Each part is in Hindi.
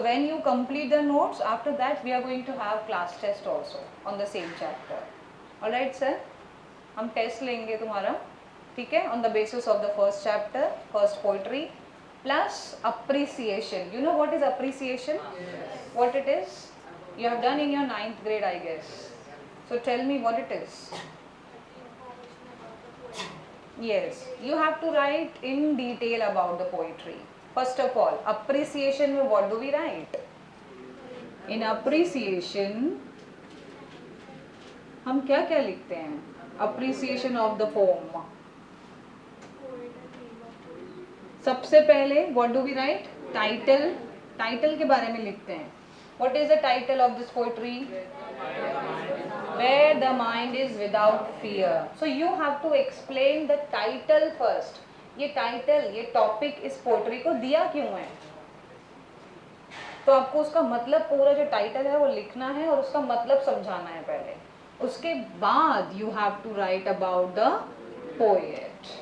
So when you complete the notes, after that we are going to have class test also on the same chapter. Alright sir, हम टेस्ट लेंगे तुम्हारा, ठीक है, on the basis of the first chapter, first poetry plus appreciation. You know what is appreciation? Yes. What it is? You have done in your 9th grade, I guess. So tell me what it is. Yes, you have to write in detail about the poetry. First of all, appreciation में what do we write? In appreciation हम क्या क्या लिखते हैं? Appreciation of the poem. सबसे पहले what do we write? Title. Title के बारे में लिखते हैं. What is the title of this poetry? Where the mind is without fear. So you have to explain the title first. ये title, ये topic इस poetry को दिया क्यों है? तो आपको उसका मतलब, पूरा जो title है वो लिखना है और उसका मतलब समझाना है पहले. उसके बाद you have to write about the poet.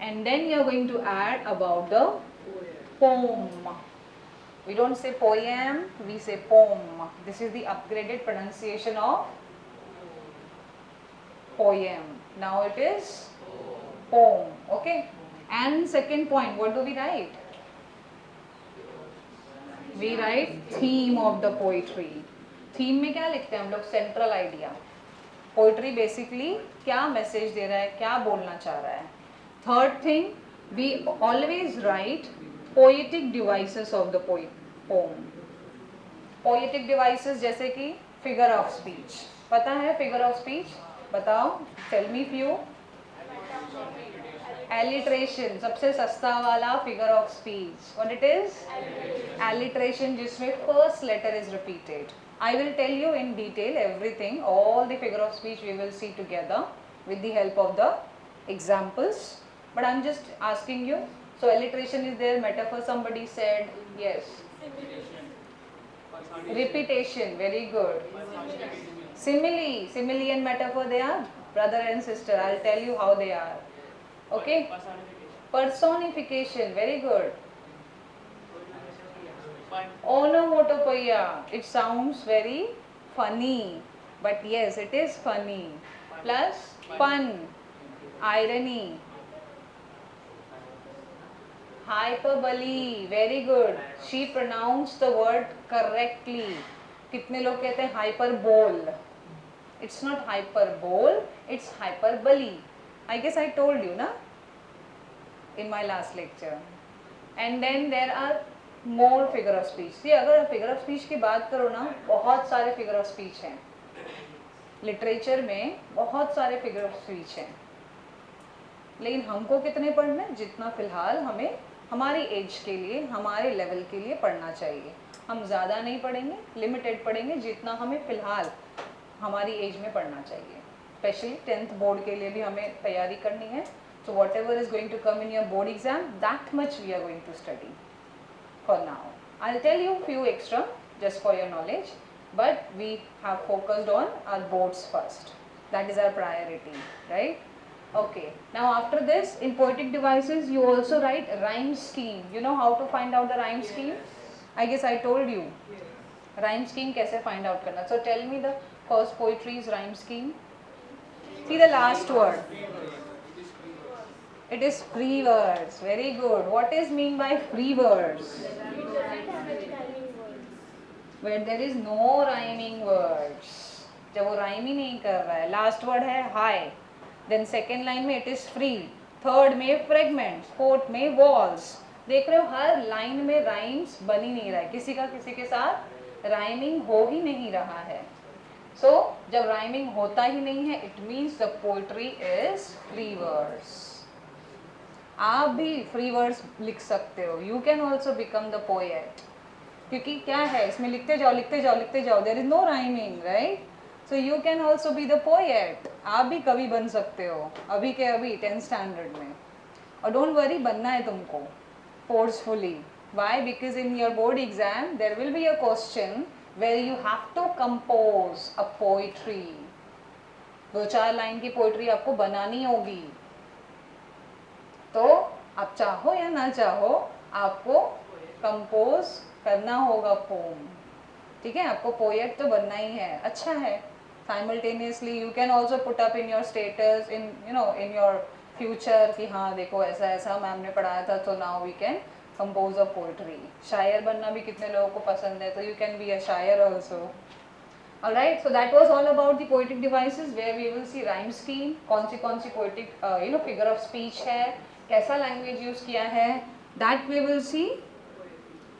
And then you are going to add about the poem. We don't say poem, we say poem. This is the upgraded pronunciation of poem. Now it is poem. Okay. And second point, what do we write? We write theme of the poetry. Theme में क्या लिखते हैं हम लोग? Central idea. Poetry basically क्या message दे रहा है, क्या बोलना चाह रहा है. Third thing, we always write poetic devices of the poem. Poetic devices जैसे कि figure of speech. पता है figure of speech? बताओ, tell me few. Alliteration, सबसे सस्ता वाला figure of speech. What it is? Alliteration जिसमें first letter is repeated. I will tell you in detail everything, all the figure of speech we will see together with the help of the examples. But I am just asking you. So alliteration is there, metaphor somebody said, yes. Repetition, very good. Simile and metaphor, they are brother and sister. I'll tell you how they are. Okay? Personification, very good. Onomatopoeia, it sounds very funny, but yes, it is funny. Plus pun, irony. Hyperbole, very good. She pronounced the word correctly. कितने लोग कहते हैं hyperbole? It's not hyperbole, it's hyperbole. I guess I told you, na? In my last lecture. And then there are more figure of speech. See, अगर figure of speech की बात करो ना, बहुत सारे figure of speech हैं. Literature में बहुत सारे figure of speech हैं. लेकिन हमको कितने पढ़ना है? जितना फिलहाल हमें हमारी एज के लिए, हमारे लेवल के लिए पढ़ना चाहिए. हम ज़्यादा नहीं पढ़ेंगे, लिमिटेड पढ़ेंगे, जितना हमें फ़िलहाल हमारी एज में पढ़ना चाहिए. स्पेशली 10th बोर्ड के लिए भी हमें तैयारी करनी है. So whatever is going to come in your board exam, that much we are going to study for now. I will tell you few extra just for your knowledge, but we have focused on our boards first. That is our priority, right? Okay, now after this, in poetic devices you also write rhyme scheme. You know how to find out the rhyme scheme? I guess I told you. Rhyme scheme कैसे find out करना? So tell me the first poetry's rhyme scheme. See the last word. It is free words. Very good. What is mean by free words? Where there is no rhyming words. जब वो rhyme ही नहीं कर रहा है. Last word है high. Then second line में it is free, third में fragments, fourth में walls. देख रहे हो हर लाइन में rhymes बन ही नहीं रहा है, किसी का किसी के साथ rhyming हो ही नहीं रहा है. So जब rhyming होता ही नहीं है, it means the poetry is free words. आप भी free words लिख सकते हो. You can also become the poet. क्योंकि क्या है, इसमें लिखते जाओ लिखते जाओ लिखते जाओ. There is no rhyming, right? So you can also be the poet. आप भी कभी बन सकते हो, अभी के अभी 10th standard में. और don't worry, बनना है तुमको forcefully. Why? Because in your board exam there will be a question where you have to compose a poetry. 2-4 line की पोइट्री आपको बनानी होगी. तो आप चाहो या ना चाहो, आपको कंपोज करना होगा पोम, ठीक है, आपको पोएट तो बनना ही है, अच्छा है। Simultaneously you can also put up in your status in you know in your future कि हाँ देखो ऐसा ऐसा मैम ने पढ़ाया था, तो now we can compose a poetry. शायर बनना भी कितने लोगों को पसंद है, तो यू कैन बी अ शायर also. Alright, so that was all about the poetic devices where we will see rhyme scheme, कौन सी poetic figure of speech है, कैसा language use किया है, that we will see.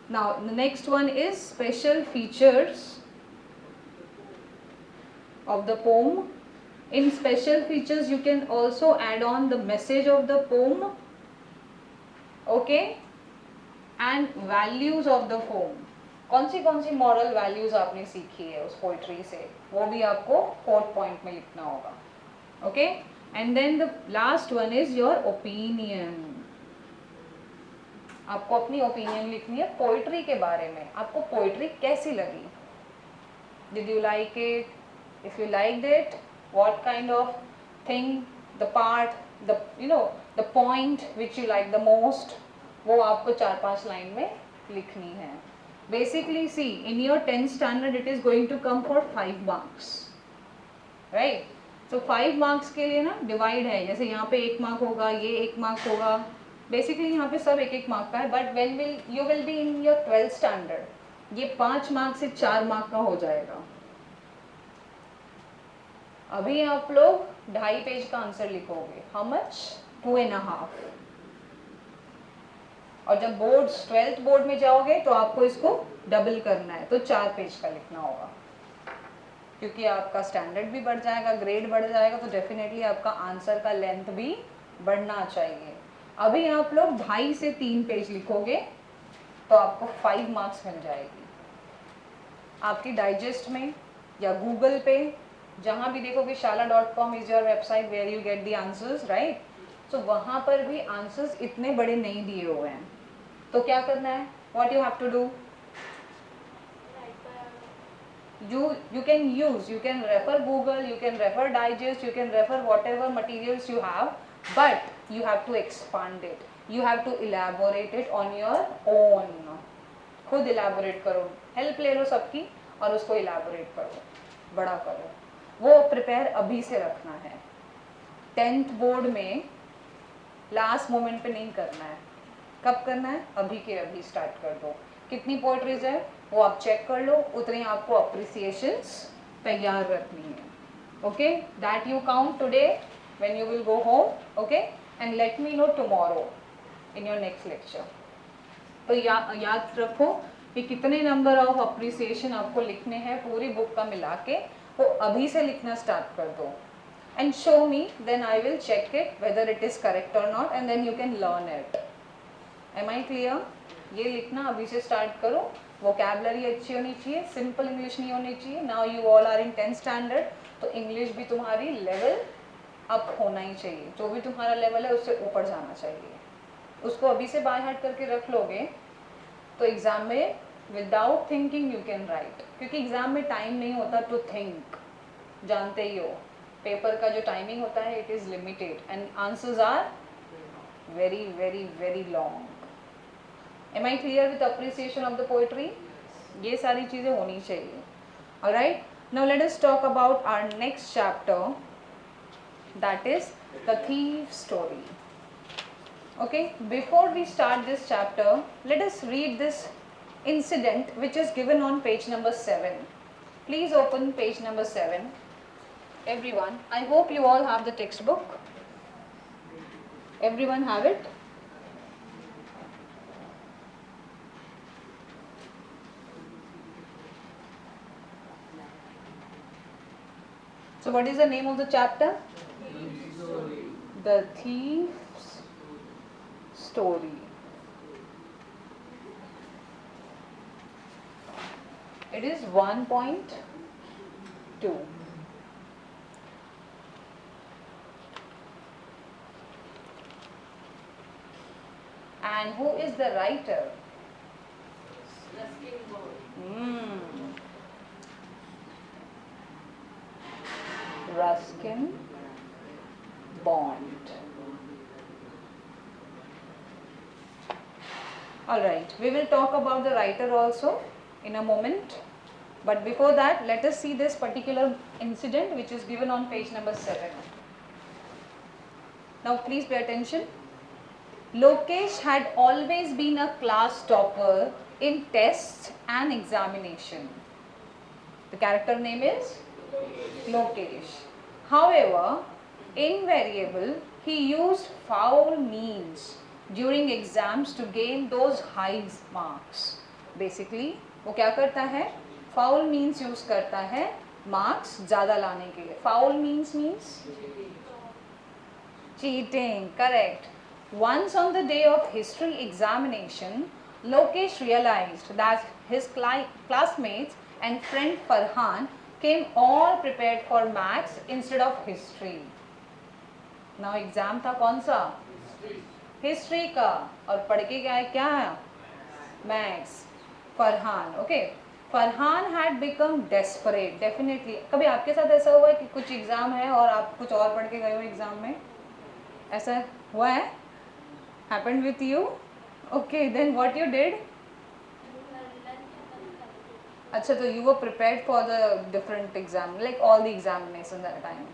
Now the next one is special features of the poem. In special features you can also add on the message of the poem, okay, and values of the poem. कौन सी मॉरल वैल्यूज आपने सीखी है उस पोइट्री से, वो भी आपको 4th पॉइंट में लिखना होगा, okay. And then the last one is your opinion. आपको अपनी ओपिनियन लिखनी है पोइट्री के बारे में, आपको पोइट्री कैसी लगी, did you like it, if you like it what kind of thing, the part, the point which you like the most, वो आपको 4-5 लाइन में लिखनी है। Basically see, in your 10th standard it is going to come for 5 marks, right? So 5 marks के लिए ना divide है, जैसे यहाँ पे 1 मार्क होगा, ये 1 मार्क होगा, basically यहाँ पे सब 1-1 मार्क का है, but when you will be in your 12th standard, ये 5 मार्क से 4 मार्क का हो जाएगा। अभी आप लोग 2.5 पेज का आंसर लिखोगे, how much? 2.5। और जब बोर्ड 12th बोर्ड में जाओगे तो आपको इसको डबल करना है, तो 4 पेज का लिखना होगा, क्योंकि आपका स्टैंडर्ड भी बढ़ जाएगा, ग्रेड बढ़ जाएगा, तो डेफिनेटली आपका आंसर का लेंथ भी बढ़ना चाहिए। अभी आप लोग 2.5 से 3 पेज लिखोगे तो आपको 5 मार्क्स मिल जाएगी। आपकी डाइजेस्ट में या गूगल पे जहाँ भी देखोगे, shala.com is your website where you get the answers, right? तो वहाँ पर भी आंसर्स इतने बड़े नहीं दिए हुए हैं, तो क्या करना है, what you have to do, you can refer Google, you can refer digest, you can refer whatever materials you have, but you have to expand it, you have to elaborate it on your own। खुद elaborate करो, help ले लो सबकी और उसको elaborate करो, बड़ा करो, वो प्रिपेयर अभी से रखना है। 10th बोर्ड में लास्ट मोमेंट पे नहीं करना है, कब करना है, अभी के अभी स्टार्ट कर दो। कितनी पोएट्रीज है वो आप चेक कर लो, उतनी आपको अप्रिसिएशंस तैयार रखनी है, okay. That you count today when you will go home, okay, and let me know tomorrow in your next lecture. तो याद रखो कि कितने नंबर ऑफ अप्रिसिएशन आपको लिखने हैं पूरी बुक का मिला के, वो अभी से लिखना स्टार्ट कर दो and show me, then I will check it whether it is correct or not, and then you can learn it। Am I clear? ये लिखना अभी से स्टार्ट करो, वोकैबुलरी अच्छी होनी चाहिए, सिंपल इंग्लिश नहीं होनी चाहिए। Now you all are in 10th standard, तो इंग्लिश भी तुम्हारी लेवल अप होना ही चाहिए, जो भी तुम्हारा लेवल है उससे ऊपर जाना चाहिए। उसको अभी से बाय हार्ट करके रख लोगे तो एग्जाम में without thinking you can write, क्योंकि एग्जाम में टाइम नहीं होता टू थिंक, जानते ही हो पेपर का जो टाइमिंग होता है it is limited and answers are very very very long. Am I clear with appreciation of the poetry? ये सारी चीज़ें होनी चाहिए। Alright, now let us talk about our next chapter, that is the thief story. Okay, before we start this chapter, let us read this incident which is given on page number 7. Please open page number 7. Everyone, I hope you all have the textbook. Everyone have it? So what is the name of the chapter? The Thief's Story. It is 1.2. And who is the writer? Ruskin Bond. All right, we will talk about the writer also in a moment. But before that, let us see this particular incident which is given on page number 7. Now please pay attention. Lokesh had always been a class topper in tests and examination. The character name is Lokesh. However, invariable, he used foul means during exams to gain those high marks. Basically, वो क्या करता है? Foul means use करता है marks ज़्यादा लाने के लिए. Foul means cheating. Correct. Once on the day of history examination, Lokesh realized that his classmates and friend Farhan came all prepared for maths instead of history. Now exam था कौन सा? History का, और पढ़ के क्या है? Maths. Farhan, okay. Farhan had become desperate. Definitely. कभी आपके साथ ऐसा हुआ है कि कुछ एग्जाम है और आप कुछ और पढ़ के गए हो एग्जाम में? ऐसा हुआ है? Happened with you? Okay, then what you did? अच्छा, तो you were prepared for the different exam, like all the examination that time.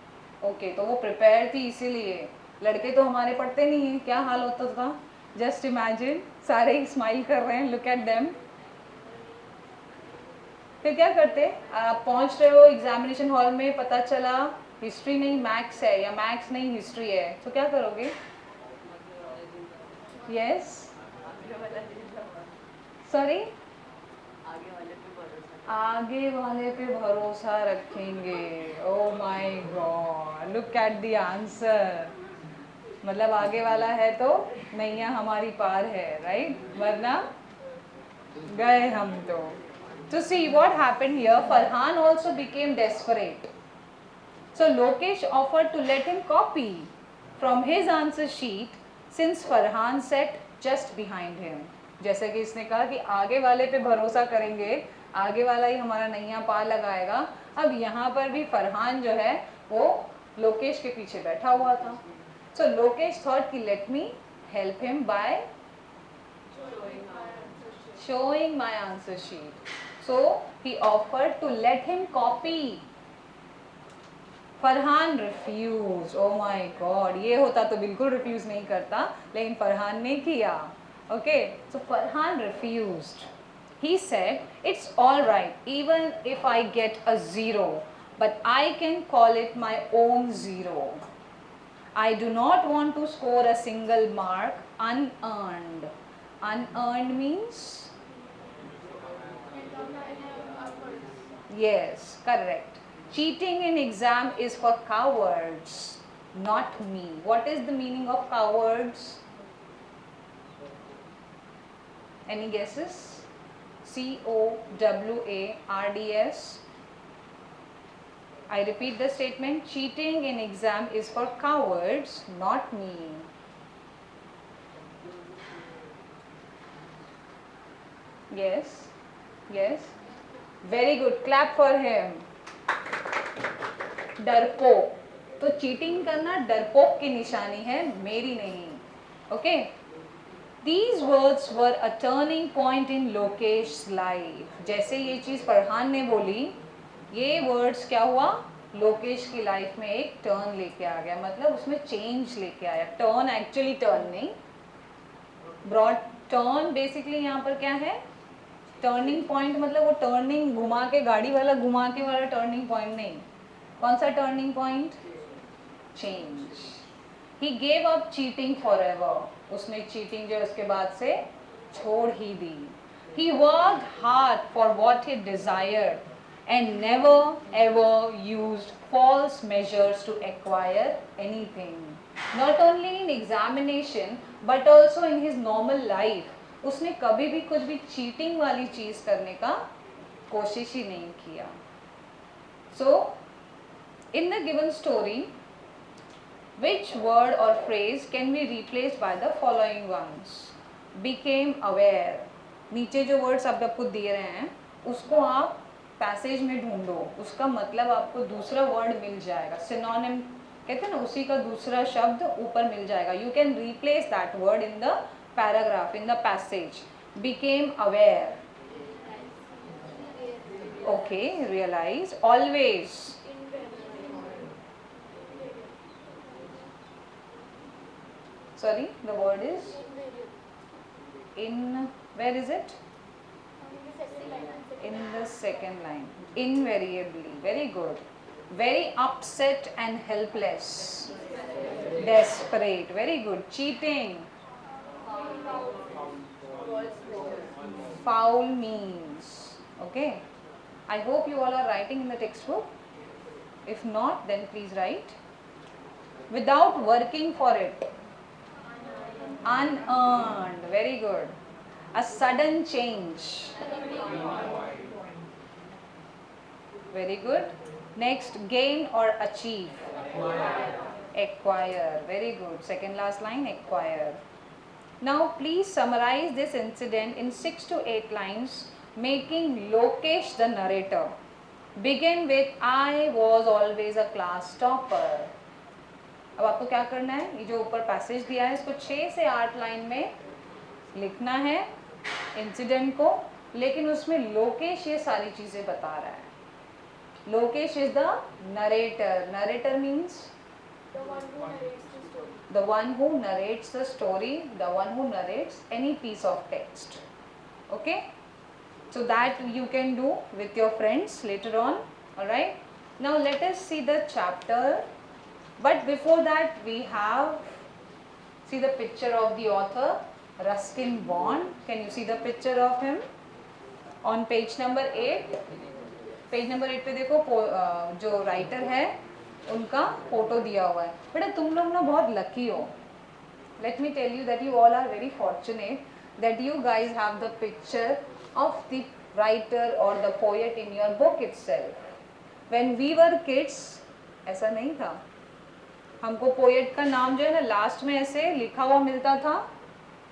Okay, तो वो prepared थी इसीलिए. लड़के तो हमारे पढ़ते नहीं हैं, क्या हाल होता था? Just imagine, सारे ही smile कर रहे हैं, look at them. फिर क्या करते? आप पहुंच रहे हो एग्जामिनेशन हॉल में, पता चला हिस्ट्री नहीं मैथ्स है या मैथ्स नहीं हिस्ट्री है, तो क्या करोगे? यस, सॉरी, आगे वाले पे भरोसा रखेंगे. Oh my God, look at the answer. मतलब आगे वाला है तो नैया हमारी पार है, राइट? वरना गए हम तो. To see what happened here, Farhan also became desperate. So Lokesh offered to let him copy from his answer sheet since Farhan sat just behind him. जैसे कि इसने कहा कि आगे वाले पे भरोसा करेंगे, आगे वाला ही हमारा नैया पार लगाएगा. अब यहाँ पर भी फरहान जो है वो लोकेश के पीछे बैठा हुआ था. So Lokesh thought कि let me help him by showing my answer sheet. So he offered to let him copy. Farhan refused. Oh my God, ये होता तो बिल्कुल refuse नहीं करता, लेकिन फरहान ने किया. Okay, so Farhan refused. He said, it's all right even if I get a 0, but I can call it my own 0. I do not want to score a single mark unearned. Unearned means? Yes, correct. Cheating in exam is for cowards, not me. What is the meaning of cowards? Any guesses? COWARDS. I repeat the statement, cheating in exam is for cowards, not me. Yes, yes. Very good, clap for him. डरपोक. तो चीटिंग करना डरपोक की निशानी है, मेरी नहीं. Okay. These words were a turning point in Lokesh's life. जैसे ये चीज़ फरहान ने बोली, ये वर्ड्स क्या हुआ? लोकेश की लाइफ में एक टर्न लेके आ गया, मतलब उसमें चेंज लेके आया. टर्न एक्चुअली टर्न नहीं, ब्रॉड टर्न. बेसिकली यहाँ पर क्या है? टर्निंग पॉइंट, मतलब वो टर्निंग घुमा के, गाड़ी वाला घुमा के वाला टर्निंग पॉइंट नहीं. कौन सा turning point? Change. He gave up cheating forever. उसने चीटिंग जो उसके बाद से छोड़ ही दी. He worked hard for what he desired and never ever used false measures to acquire anything. Not only in examination but also in his normal life. उसने कभी भी कुछ भी चीटिंग वाली चीज़ करने का कोशिश ही नहीं किया. So, in the given story, which word or phrase can be replaced by the following ones? Became aware. नीचे जो words आप आपको दिए रहे हैं, उसको आप पैसेज में ढूंढो, उसका मतलब आपको दूसरा वर्ड मिल जाएगा. सिनोनिम कहते हैं ना, उसी का दूसरा शब्द ऊपर मिल जाएगा. You can replace that word in the paragraph, in the passage. became aware. Okay, realize. Always. Sorry, the word is in. Where is it? In the second line. Invariably. Very good. Very upset and helpless. Desperate. Very good. Cheating. Foul means. Okay. I hope you all are writing in the textbook. If not, then please write. Without working for it. Unearned. Very good. A sudden change. Very good. Next, gain or achieve. Acquire. Very good. Second last line, acquire. Now, please summarize this incident in 6 to 8 lines, making Lokesh the narrator. Begin with I was always a class topper. अब आपको क्या करना है, ये जो ऊपर पैसेज दिया है इसको 6 से 8 लाइन में लिखना है इंसिडेंट को, लेकिन उसमें लोकेश ये सारी चीज़ें बता रहा है. Lokesh is the narrator. Narrator means the one who narrates the story, the one who narrates any piece of text. Okay, so that you can do with your friends later on. Alright, now let us see the chapter, but before that we have see the picture of the author Ruskin Bond. Can you see the picture of him on page number 8? Page number 8 पे देखो जो राइटर है उनका फोटो दिया हुआ है. बेटा तुम लोग ना बहुत लकी हो. Let me tell you that you all are very fortunate that you guys have the picture of the writer और the poet in your book itself. When we were kids ऐसा नहीं था. हमको पोएट का नाम जो है ना लास्ट में ऐसे लिखा हुआ मिलता था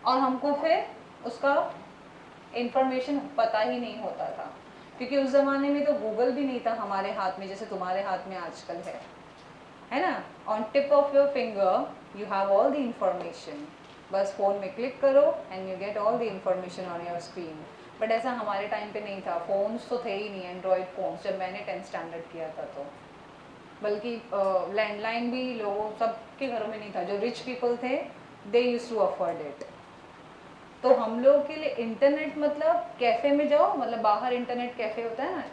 और हमको फिर उसका इंफॉर्मेशन पता ही नहीं होता था, क्योंकि उस ज़माने में तो गूगल भी नहीं था हमारे हाथ में जैसे तुम्हारे हाथ में आजकल है ना. On tip of your finger you have all the information. बस फ़ोन में क्लिक करो and you get all the information on your screen. But ऐसा हमारे टाइम पे नहीं था. फ़ोन्स तो थे ही नहीं, एंड्रॉयड फ़ोन्स, जब मैंने 10th स्टैंडर्ड किया था तो. बल्कि लैंडलाइन भी लोगों सबके घरों में नहीं था. जो रिच पीपल थे they used to afford it. तो हम लोग के लिए इंटरनेट मतलब कैफ़े में जाओ, मतलब बाहर इंटरनेट कैफ़े होता है ना,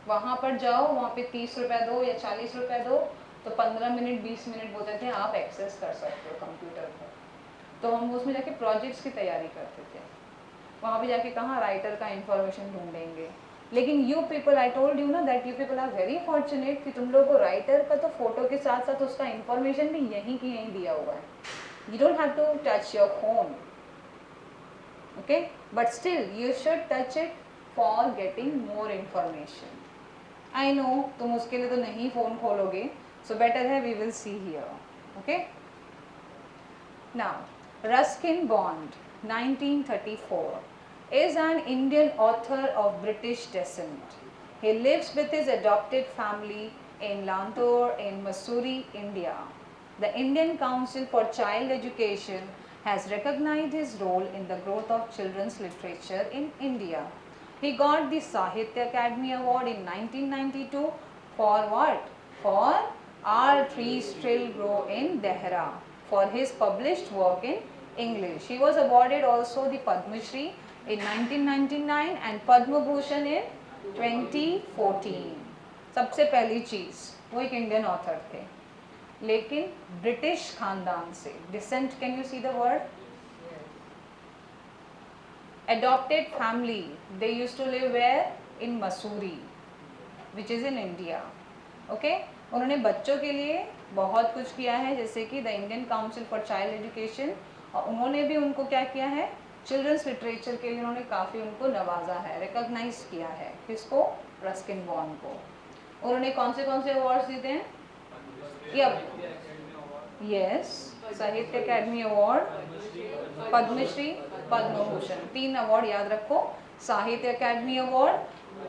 वहाँ पर जाओ, वहाँ पे 30 रुपये दो या 40 रुपये दो तो 15 मिनट 20 मिनट बोलते थे आप एक्सेस कर सकते हो कंप्यूटर पर. तो हम उसमें जाके प्रोजेक्ट्स की तैयारी करते थे. वहाँ पे जाके कहाँ राइटर का इंफॉर्मेशन ढूंढेंगे. लेकिन you people, I told you ना that you people are very fortunate कि तुम लोगों को राइटर का तो फोटो के साथ साथ उसका इंफॉर्मेशन भी यहीं की यहीं दिया हुआ है. You don't have to touch your phone. Okay, but still you should touch it for getting more information. I know तुम उसके लिए तो नहीं फ़ोन खोलोगे, so better है we will see here. Okay, now Ruskin Bond 1934 is an Indian author of British descent. He lives with his adopted family in Lantur in Missouri, India. The Indian Council for Child Education has recognized his role in the growth of children's literature in India. He got the Sahitya Academy Award in 1992 for what? For Our Trees Still Grow in Dehra, for his published work in English. He was awarded also the Padma Shri in 1999 and Padma Bhushan in 2014. सबसे पहली चीज़ वो एक इंडियन ऑथर थे, लेकिन ब्रिटिश खानदान से. Descent, can you see the word? Adopted family. They used to live where? In Mussoorie, which is in India. Okay, उन्होंने बच्चों के लिए बहुत कुछ किया है, जैसे कि the Indian council for child education, और उन्होंने भी उनको क्या किया है, चिल्ड्रंस लिटरेचर के लिए उन्होंने काफ़ी उनको नवाजा है, रिकॉग्नाइज किया है. किसको? रस्किन बॉन्ड को. उन्होंने कौन से अवार्ड्स जीते हैं? यस, साहित्य academy award, Padmashri, Padma Bhushan. 3 award याद रखो. साहित्य academy award,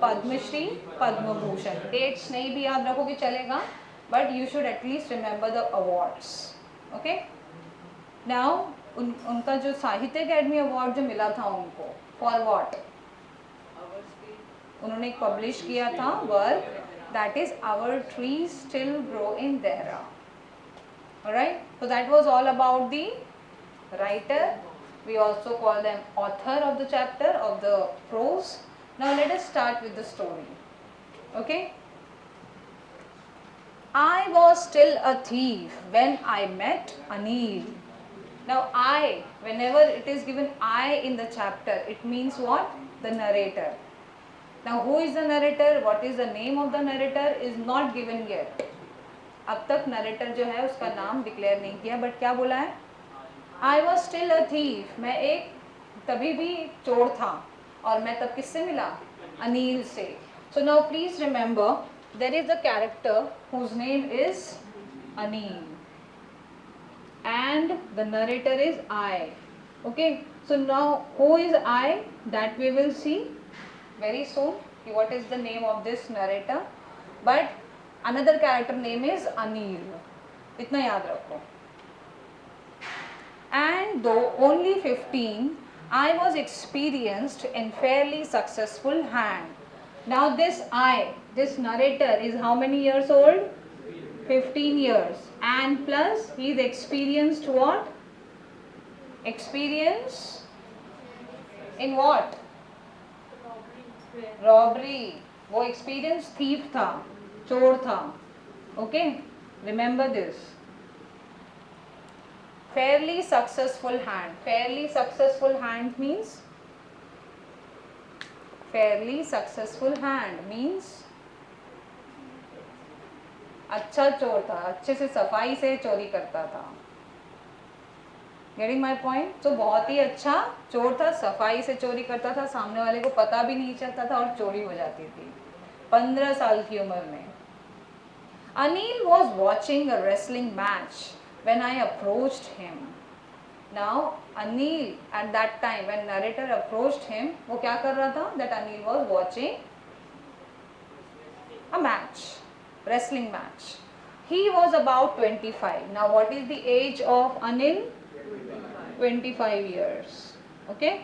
Padmashri, Padma Bhushan. Dates नहीं भी याद रखोगे चलेगा, but you should at least remember the awards. Okay, now उनका जो साहित्य अकेडमी अवार्ड जो मिला था उनको, फॉर व्हाट? उन्होंने एक पब्लिश किया था work, that is our tree still grow in Dehra. Alright, so that was all about the writer. We also call them author of the chapter of the prose. Now let us start with the story. Okay? I was still a thief when I met Anil. Now I, whenever it is given I in the chapter, it means what? The narrator. Now who is the narrator? What is the name of the narrator is not given yet. अब तक narrator जो है उसका नाम डिक्लेयर नहीं किया, बट क्या बोला है? I was still a thief. मैं एक तभी भी चोर था, और मैं तब किससे मिला? अनिल से. So now please remember, there is a character whose name is Anil, and the narrator is I. Okay, so now who is I? That we will see very soon. What is the name of this narrator? But another character name is Anil. इतना याद रखो. And though only 15, I was experienced in fairly successful hand. Now this I, this narrator is how many years old? 15 years. And plus he is experienced what? Experience in what? Robbery. वो experienced thief था, चोर था. Okay, remember this. Fairly successful hand. Fairly successful hand means? Fairly successful hand means अच्छा चोर था, अच्छे से सफाई से चोरी करता था. Getting my point? तो बहुत ही अच्छा चोर था, सफाई से चोरी करता था, सामने वाले को पता भी नहीं चलता था और चोरी हो जाती थी 15 साल की उम्र में. Anil was watching a wrestling match when I approached him. Now Anil at that time when narrator approached him, वो क्या कर रहा था? That Anil was watching a match, wrestling match. He was about 25. Now what is the age of Anil? 25 years. Okay.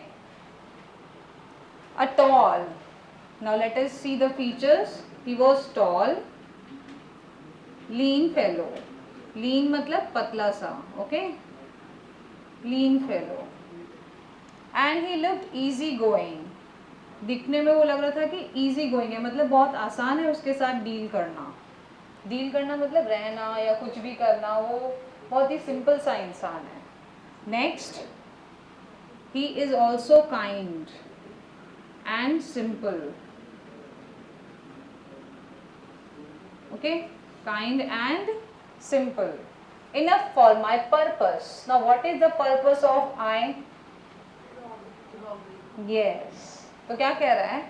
A tall. Now let us see the features. He was tall, lean fellow. Lean मतलब पतला सा. Okay. Lean fellow. And he looked easy going. दिखने में वो लग रहा था कि easy going है, मतलब बहुत आसान है उसके साथ डील करना. डील करना मतलब रहना या कुछ भी करना, वो बहुत ही सिंपल सा इंसान है. Next, he is also kind and simple. Okay, kind and simple. Enough for my purpose. Now what is the purpose of I? Yes. तो क्या कह रहा है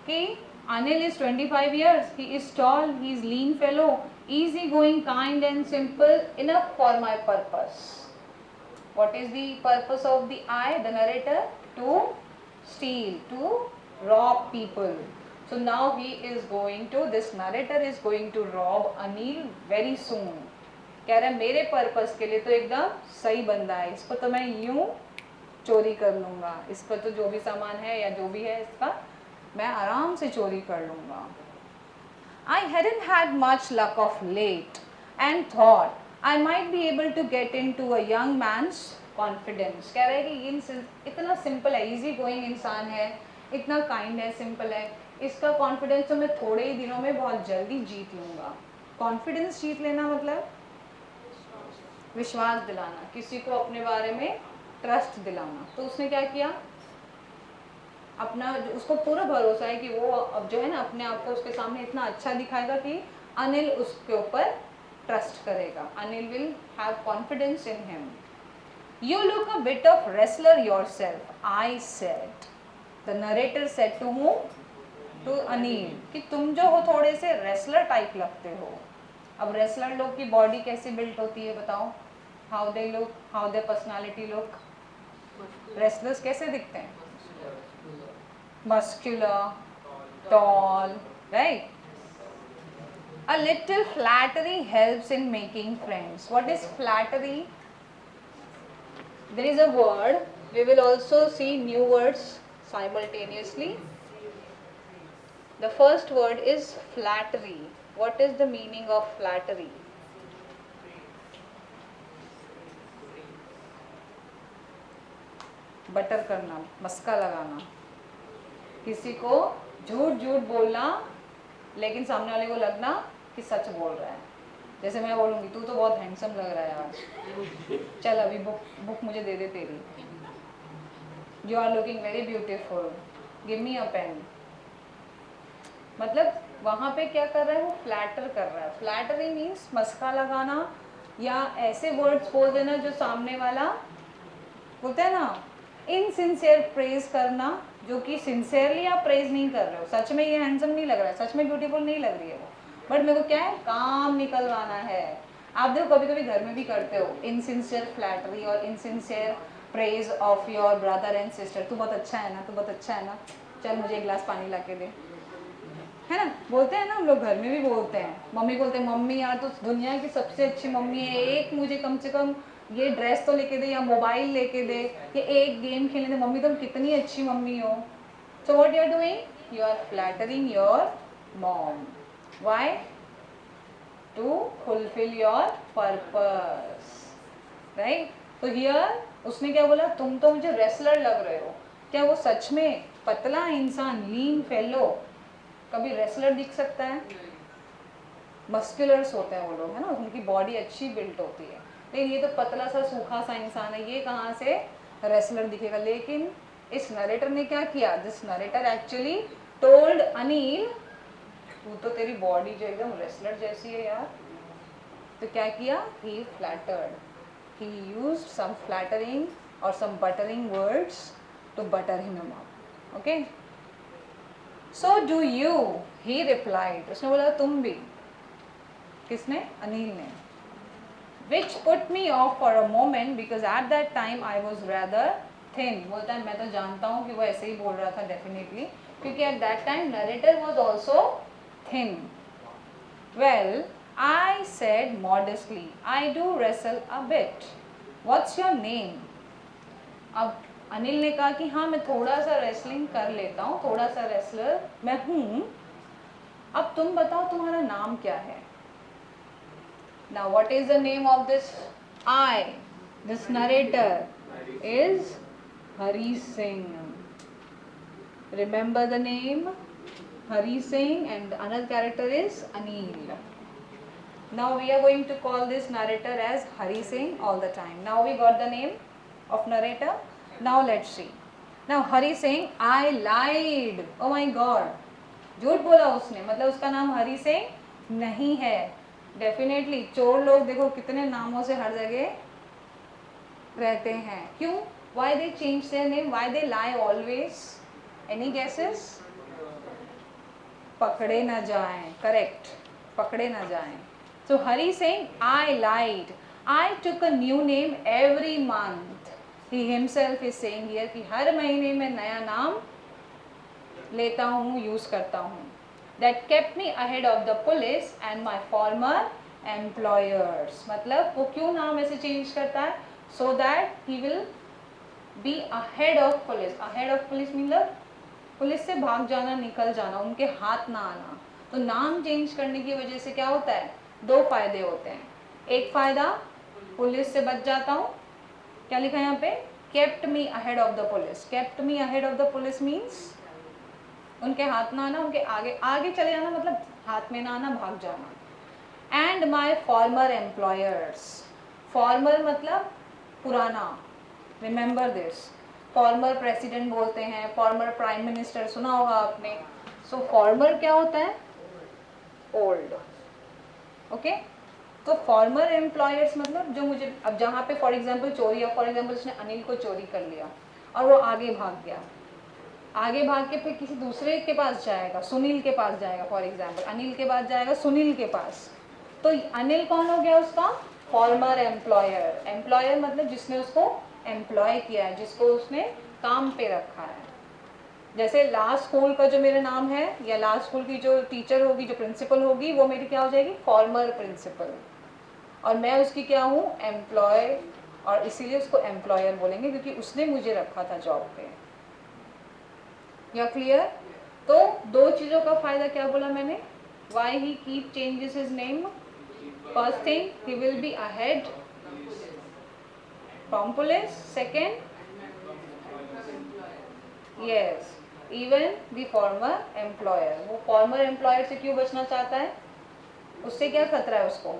कि Anil is 25 years, he is tall, he is lean fellow, easy going, kind and simple, enough for my purpose. What is the purpose of the I, the narrator? To steal, to rob people. So now he is going to, this narrator is going to rob Anil very soon. कह रहा है मेरे पर्पस के लिए तो एकदम सही बंदा है, इसको तो मैं यूं चोरी कर लूँगा, इस पर तो जो भी सामान है या जो भी है इसका मैं आराम से चोरी कर लूँगा. I hadn't had much luck of late and thought I might be able to get into a young man's confidence. कह रहा है कि ये इतना सिंपल है, इजी गोइंग इंसान है, इतना काइंड है, सिंपल है, इसका कॉन्फिडेंस तो मैं थोड़े ही दिनों में बहुत जल्दी जीत लूँगा. कॉन्फिडेंस जीत लेना मतलब विश्वास दिलाना, किसी को अपने बारे में ट्रस्ट दिलाना. तो उसने क्या किया? अपना, उसको पूरा भरोसा है कि वो अब जो है ना अपने आप को उसके सामने इतना अच्छा दिखाएगा कि अनिल उसके ऊपर ट्रस्ट करेगा. Anil will have confidence in him. You look a bit of wrestler yourself, I said. The narrator said to whom? To Anil, कि तुम जो हो थोड़े से रेसलर टाइप लगते हो. अब रेसलर लोग की बॉडी कैसी बिल्ट होती है बताओ? How they look, how they personality look? Wrestlers कैसे दिखते हैं? Muscular, tall, right? A little flattery helps in making friends. What is flattery? there is a word, we will also see new words simultaneously. The first word is flattery. What is the meaning of flattery? Butter करना, मस्का लगाना, किसी को झूठ झूठ बोलना लेकिन सामने वाले को लगना कि सच बोल रहा है. जैसे मैं बोलूँगी तू तो बहुत हैंडसम लग रहा है यार, चल अभी बुक मुझे दे दे तेरी, you are looking very beautiful, give me a pen. मतलब वहाँ पे क्या कर रहा है वो, फ्लैटर कर रहा है. फ्लैटरी मीन्स मस्का लगाना या ऐसे वर्ड्स बोल देना जो सामने वाला बोलते हैं ना, इनसिंसियर प्रेज करना, जो कि सिंसियरली आप प्रेज नहीं कर रहे हो. सच में ये हैंडसम नहीं लग रहा है, सच में ब्यूटीफुल नहीं लग रही है वो, बट मेरे को क्या है, काम निकलवाना है. आप देखो कभी कभी घर में भी करते हो इनसिंसियर फ्लैटरी और insincere praise of your brother and sister. तू बहुत अच्छा है ना, तू बहुत अच्छा है ना, चल मुझे एक गिलास पानी ला के दे, है ना. बोलते हैं ना हम लोग, घर में भी बोलते हैं. मम्मी बोलते हैं मम्मी यार तो दुनिया की सबसे अच्छी मम्मी है, एक मुझे कम से कम ये ड्रेस तो लेके दे या मोबाइल लेके दे या एक गेम खेलने दे, मम्मी तुम कितनी अच्छी मम्मी हो. So what you are doing, you are flattering your mom. Why, to fulfil your purpose, right. तो हियर उसने क्या बोला, तुम तो मुझे रेसलर लग रहे हो. क्या वो सच में पतला इंसान, लीन फेलो कभी रेसलर दिख सकता है? मस्कुलर्स होते हैं वो लोग, है ना, उनकी बॉडी अच्छी बिल्ट होती है. लेकिन ये तो पतला सा सूखा सा इंसान है, ये कहाँ से रेसलर दिखेगा. लेकिन इस नरेटर ने क्या किया, this narrator actually told Anil, तू तो तेरी बॉडी जो एकदम रेसलर जैसी है यार. तो क्या किया, he flattered, he used some flattering और some buttering words to butter him up. Okay, so do you, he replied, उसने बोला तुम भी. किसने, अनिल ने. Which put me off for a moment because at that time I was rather thin. बोलता है मैं तो जानता हूँ कि वो ऐसे ही बोल रहा था डेफिनेटली, क्योंकि eight that time narrator was also thin. Well I said modestly, I do wrestle a bit, what's your name. अब अनिल ने कहा कि हाँ मैं थोड़ा सा रेसलिंग कर लेता हूँ, थोड़ा सा रेसलर मैं हूँ. अब तुम बताओ तुम्हारा नाम क्या है. Now what is the name of this I, this narrator is Hari Singh. Remember the name Hari Singh, and another character is Anil. Now we are going to call this narrator as Hari Singh all the time. Now we got the name of narrator. Now let's see. Now Hari Singh, I lied. Oh my God. झूठ बोला उसने, मतलब उसका नाम हरी सिंह नहीं है. डेफिनेटली चोर लोग देखो कितने नामों से हर जगह रहते हैं. क्यों, why they change their name, why they lie always, any guesses. पकड़े ना जाएं, करेक्ट, पकड़े ना जाएं. So Hari Singh, I lied, I took a new name every month. He himself is saying here कि हर महीने में नया नाम लेता हूँ, यूज करता हूँ. That kept me ahead of the police and my former employers. मतलब वो क्यों नाम ऐसे चेंज करता है, so that he will be ahead of police. Ahead of police मतलब पुलिस से भाग जाना, निकल जाना, उनके हाथ ना आना. तो नाम चेंज करने की वजह से क्या होता है, दो फायदे होते हैं. एक फायदा, पुलिस से बच जाता हूँ. क्या लिखा है यहाँ पे, kept me ahead of the police. Kept me ahead of the police means उनके हाथ ना आना, उनके आगे आगे चले जाना, मतलब हाथ में ना आना, भाग जाना. And my farmer employers. Farmer मतलब पुराना, रिमेंबर दिस. फॉर्मर प्रेसिडेंट बोलते हैं, फॉर्मर प्राइम मिनिस्टर सुना होगा आपने. सो फॉर्मर क्या होता है, ओल्ड. ओके, तो फॉर्मर एम्प्लॉयर्स मतलब जो मुझे, अब जहाँ पे फॉर एग्जाम्पल चोरी है, फॉर एग्जाम्पल उसने अनिल को चोरी कर लिया और वो आगे भाग गया, आगे भाग के फिर किसी दूसरे के पास जाएगा, सुनील के पास जाएगा, फॉर एग्जाम्पल अनिल के पास जाएगा सुनील के पास. तो अनिल कौन हो गया, उसका फॉर्मर एम्प्लॉयर. एम्प्लॉयर मतलब जिसने उसको एम्प्लॉय किया है, जिसको उसने काम पे रखा है. जैसे लास्ट स्कूल का जो मेरा नाम है, या लास्ट स्कूल की जो टीचर होगी, जो प्रिंसिपल होगी, वो मेरी क्या हो जाएगी, फॉर्मर प्रिंसिपल. और मैं उसकी क्या हूँ, एम्प्लॉय और इसीलिए उसको एम्प्लॉयर बोलेंगे क्योंकि उसने मुझे रखा था जॉब पे। या क्लियर? तो दो चीज़ों का फायदा क्या बोला मैंने, Y he keep changes his name. First thing, he will be ahead from police. Second, yes, even the former employer. वो फॉर्मर एम्प्लॉयर से क्यों बचना चाहता है, उससे क्या खतरा है उसको,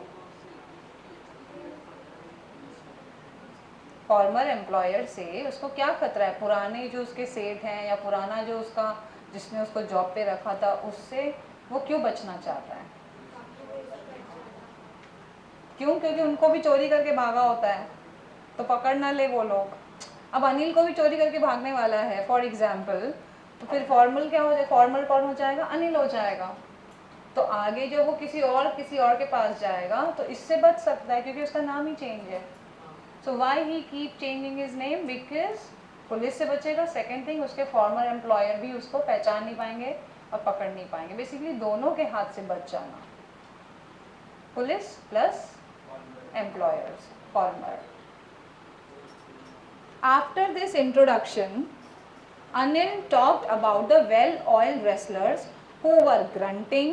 फॉर्मर एम्प्लॉयर से उसको क्या खतरा है, पुराने जो उसके सेठ हैं या पुराना जो उसका जिसने उसको जॉब पे रखा था उससे वो क्यों बचना चाहता है, क्यों? क्योंकि उनको भी चोरी करके भागा होता है तो पकड़ ना ले वो लोग। अब अनिल को भी चोरी करके भागने वाला है फॉर एग्जाम्पल, तो फिर फॉर्मल क्या हो जाए, फॉर्मल कौन हो जाएगा, अनिल हो जाएगा। तो आगे जब वो किसी और के पास जाएगा तो इससे बच सकता है क्योंकि उसका नाम ही चेंज है। So why he keep changing his name, because police से बचेगा। सेकेंड थिंग, उसके फॉर्मर एम्प्लॉयर भी उसको पहचान नहीं पाएंगे और पकड़ नहीं पाएंगे। बेसिकली दोनों के हाथ से बच जाना, police plus employers, farmer. After this introduction, Anil talked about the well-oiled wrestlers who were grunting,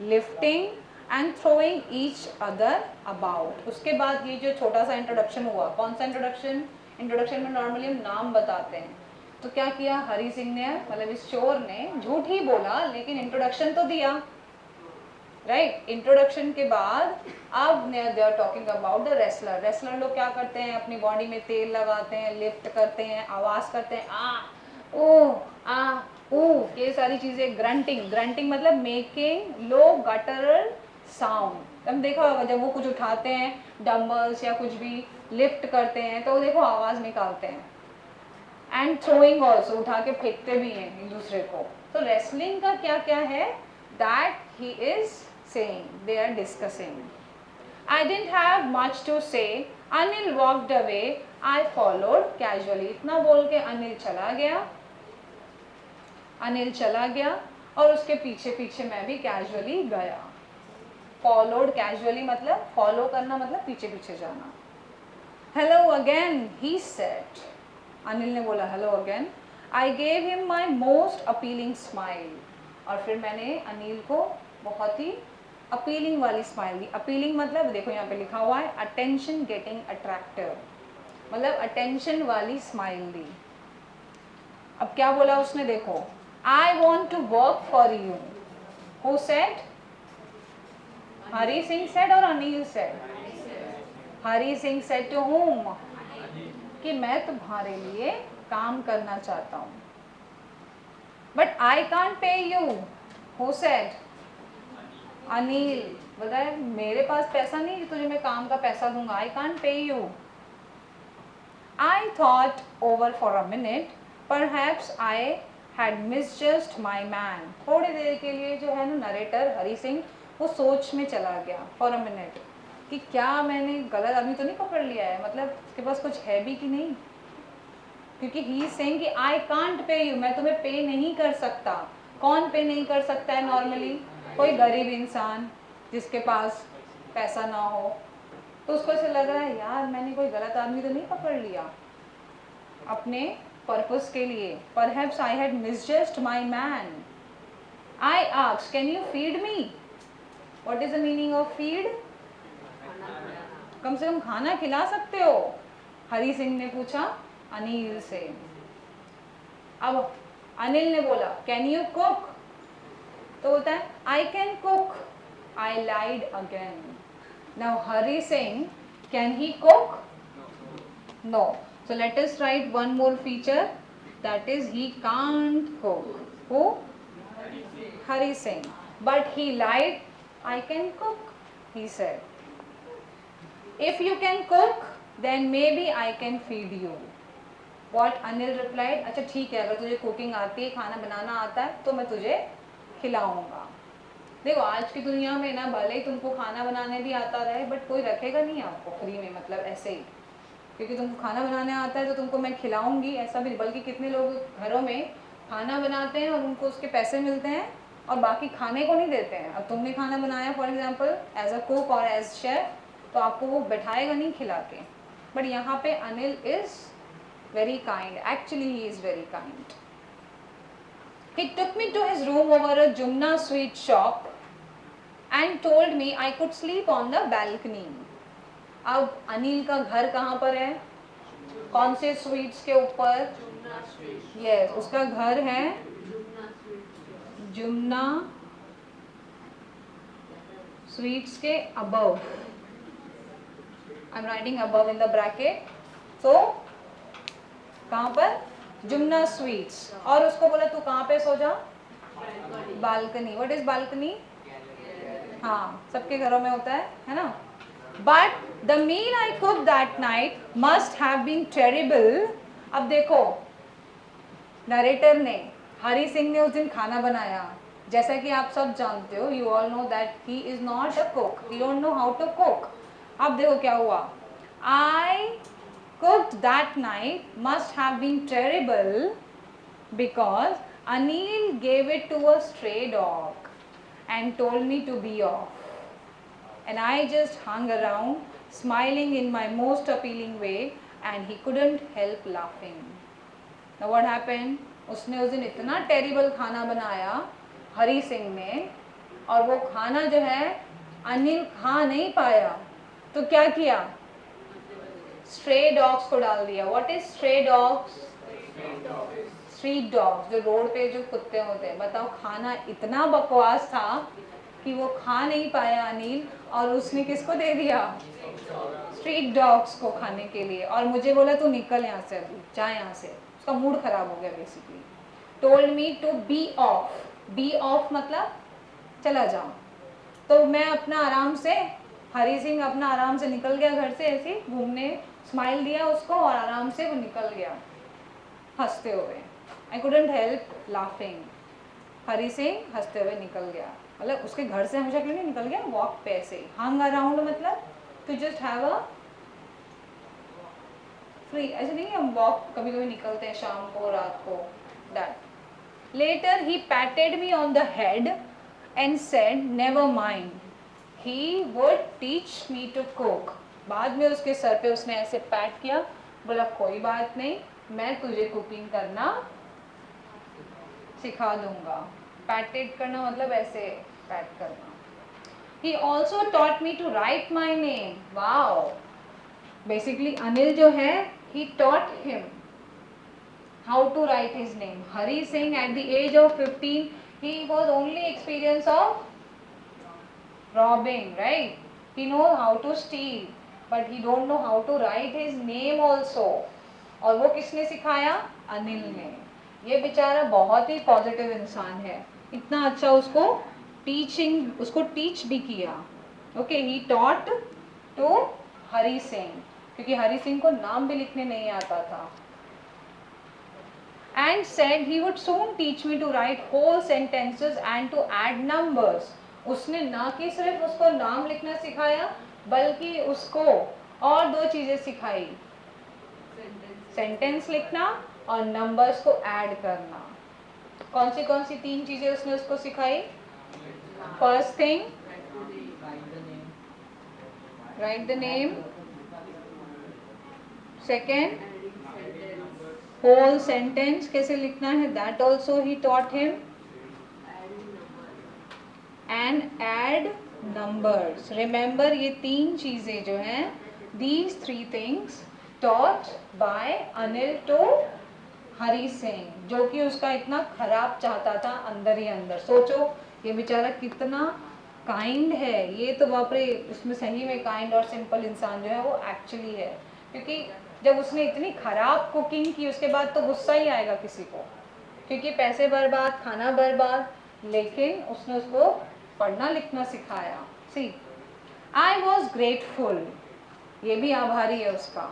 lifting and throwing each other about. उसके बाद ये जो छोटा सा इंट्रोडक्शन हुआ, कौन सा इंट्रोडक्शन, इंट्रोडक्शन में नॉर्मली हम नाम बताते हैं, तो क्या किया हरी सिंह ने, मतलब इस चोर ने झूठ ही बोला लेकिन इंट्रोडक्शन तो दिया, राइट? इंट्रोडक्शन के बाद अब they are talking about the wrestler. Wrestler लोग क्या करते हैं, अपनी बॉडी में तेल लगाते हैं, लिफ्ट करते हैं, आवाज करते हैं, आ ओ आ ओ, ये सारी चीजें। ग्रंटिंग, ग्रंटिंग मतलब मेकिंग लो गटरल साउंड। हम देखा होगा जब वो कुछ उठाते हैं डम्बल्स या कुछ भी लिफ्ट करते हैं तो देखो आवाज निकालते हैं। एंड थ्रोइंग ऑल्सो, उठा के फेंकते भी हैं एक दूसरे को। तो रेसलिंग का क्या क्या है, that he is saying, they are discussing. I didn't have much to say. Anil walked away. I followed casually. इतना बोल के अनिल चला गया, अनिल चला गया और उसके पीछे पीछे मैं भी कैजुअली गया। फॉलोड कैजुअली मतलब फॉलो करना, मतलब पीछे पीछे जाना। Hello again he said, Anil ने बोला hello again. I gave him my most appealing smile, और फिर मैंने अनिल को बहुत ही अपीलिंग वाली स्माइल दी। अपीलिंग मतलब देखो यहाँ पे लिखा हुआ है अटेंशन गेटिंग अट्रैक्टिव, मतलब अटेंशन वाली स्माइल दी। अब क्या बोला उसने, देखो, I want to work for you. Who said, Hari Singh said और Anil said? Hari Singh said to whom, कि मैं तुम्हारे लिए काम करना चाहता हूँ। But I can't pay you. Who said? Anil बताए मेरे पास पैसा नहीं कि तुझे मैं काम का पैसा दूंगा, I can't pay you. I thought over for a minute, perhaps I had misjudged my man. थोड़ी देर के लिए जो है ना नरेटर हरी सिंह वो सोच में चला गया फॉर अ मिनट कि क्या मैंने गलत आदमी तो नहीं पकड़ लिया है, मतलब उसके पास कुछ है भी कि नहीं, क्योंकि ही इज सेइंग कि आई कांट पे यू, मैं तुम्हें पे नहीं कर सकता। कौन पे नहीं कर सकता है नॉर्मली? कोई गरीब इंसान जिसके पास पैसा ना हो, तो उसको ऐसे लग रहा है यार मैंने कोई गलत आदमी तो नहीं पकड़ लिया अपने पर्पस के लिए। Perhaps I had misjudged my man. I asked can you feed me. What is the meaning of feed? कम से कम खाना खिला सकते हो, हरी सिंह ने पूछा अनिल से। अब अनिल ने बोला कैन यू कुक, तो होता है I can cook. I lied again. Now Hari Singh, can he cook? No. So let us write one more feature, that is he can't cook. Who? Hari Singh. But he lied, I can cook, he said. If you can cook, then maybe I can feed you. What Anil replied, अच्छा ठीक है, अगर तुझे कुकिंग आती है, खाना बनाना आता है तो मैं तुझे खिलाऊंगा। देखो आज की दुनिया में ना भले ही तुमको खाना बनाने भी आता रहे बट कोई रखेगा नहीं आपको फ्री में, मतलब ऐसे ही क्योंकि तुमको खाना बनाने आता है तो तुमको मैं खिलाऊंगी, ऐसा भी। बल्कि कितने लोग घरों में खाना बनाते हैं और उनको उसके पैसे मिलते हैं और बाकी खाने को नहीं देते हैं। अब तुमने खाना बनाया for example as a cook और एज शेफ, तो आपको वो बैठाएगा नहीं खिला के, बट यहाँ पे Anil is very kind, actually he is very kind. He took me to his room over a Jumna sweet shop and told me I could sleep on the balcony. अब अनिल का घर कहाँ पर है, कौन से स्वीट्स के ऊपर? यस, उसका घर है जुमना स्वीट्स के above. I am writing above in the bracket. So कहाँ पर? जुमना स्वीट्स. और उसको बोला तू कहाँ पे सो जा? बालकनी. What is balcony? हाँ, सबके घरों में होता है ना. But the meal I cook that night must have been terrible. अब देखो, नरेटर ने, हरी सिंह ने उस दिन खाना बनाया. जैसा कि आप सब जानते हो, you all know that he is not a cook, he don't know how to cook. अब देखो क्या हुआ. आई cooked that night must have been terrible because Anil gave it to a stray dog and told me to be off. And I just hung around, smiling in my most appealing way, and he couldn't help laughing. Now what happened? उसने उस दिन इतना terrible खाना बनाया हरी सिंह ने, और वो खाना जो है अनिल खा नहीं पाया, तो क्या किया? स्ट्रे डॉग्स को डाल दिया. What is stray dogs? Street dogs, जो रोड पे जो कुत्ते होते हैं. बताओ, खाना इतना बकवास था कि वो खा नहीं पाया अनिल, और उसने किसको दे दिया? स्ट्रीट डॉग्स को खाने के लिए. और मुझे बोला तू निकल यहाँ से, अभी जा यहाँ से. उसका मूड खराब हो गया basically. Told me to be off. Be off मतलब चला जाओ. तो मैं अपना आराम से, हरी सिंह अपना आराम से निकल गया घर से, ऐसे घूमने, स्माइल दिया उसको और आराम से वो निकल गया हंसते हुए. I couldn't help laughing. Hari Singh हंसते हुए निकल गया. मतलब उसके घर से हमेशा क्यों नहीं निकल गया? वॉक पे ऐसे. हंग अराउंड मतलब to just have a free. ऐसे नहीं, हम वॉक कभी कभी निकलते हैं शाम को, रात को. That. Later he patted me on the head and said never mind, he would teach me to cook. बाद में उसके सर पे उसने ऐसे पैट किया, बोला कोई बात नहीं, मैं तुझे कुकिंग करना सिखा दूंगा. पैटेड करना मतलब ऐसे पैट करना. He also taught me to write my name. Wow. Basically Anil जो है, he taught him how to write his name. Hari Singh at the as of 15, he was only experience of robbing, right? He knows how to steal, but he don't know how to write his name also. और वो किसने सिखाया? अनिल ने. ये बेचारा बहुत ही पॉजिटिव इंसान है. इतना अच्छा उसको टीचिंग, उसको टीच भी किया. Okay, he taught to Hari Singh, क्योंकि हरी सिंह को नाम भी लिखने नहीं आता था. And said he would soon teach me to write whole sentences and to add numbers. उसने ना कि सिर्फ उसको नाम लिखना सिखाया, बल्कि उसको और दो चीजें सिखाई. सेंटेंस लिखना और नंबर्स को ऐड करना. कौन सी तीन चीजें उसने उसको सिखाई? First thing, right the name. Second, whole sentence कैसे लिखना है, that also he taught him. And add numbers. Remember, ये तीन चीजें जो हैं, these three things taught by Anil to Hari Singh, जो कि उसका इतना खराब चाहता था अंदर ही अंदर. सोचो, ये बेचारा कितना काइंड है. ये तो बाप रे, उसमें सही में काइंड और सिंपल इंसान जो है वो एक्चुअली है. क्योंकि जब उसने इतनी खराब कुकिंग की, उसके बाद तो गुस्सा ही आएगा किसी को, क्योंकि पैसे बर्बाद, खाना बर्बाद, लेकिन उसने उसको पढ़ना लिखना सिखाया. See, I was grateful. ये भी आभारी है उसका.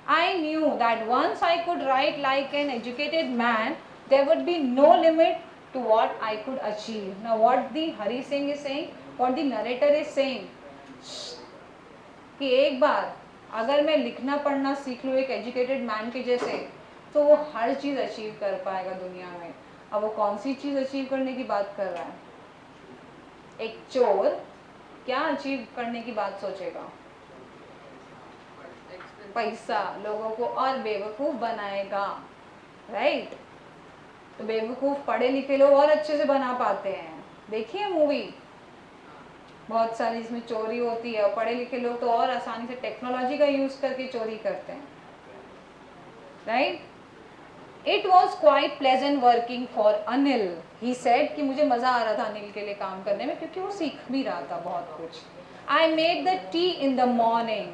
I knew that once I could write like an educated man, there would be no limit to what I could achieve. Now what the Hari Singh is saying, what the narrator is saying, कि एक बार अगर मैं लिखना पढ़ना सीख लूँ एक एजुकेटेड मैन के जैसे, तो वो हर चीज़ अचीव कर पाएगा दुनिया में. अब वो कौन सी चीज़ अचीव करने की बात कर रहा है? एक चोर क्या अचीव करने की बात सोचेगा? पैसा लोगों को और बेवकूफ़ बनाएगा, राइट? तो बेवकूफ़ पढ़े लिखे लोग और अच्छे से बना पाते हैं। देखिए मूवी बहुत सारी इसमें चोरी होती है, और पढ़े लिखे लोग तो और आसानी से टेक्नोलॉजी का यूज़ करके चोरी करते हैं, right? It was quite pleasant working for Anil, he said कि मुझे मज़ा आ रहा था अनिल के लिए काम करने में, क्योंकि वो सीख भी रहा था बहुत कुछ। I made the tea in the morning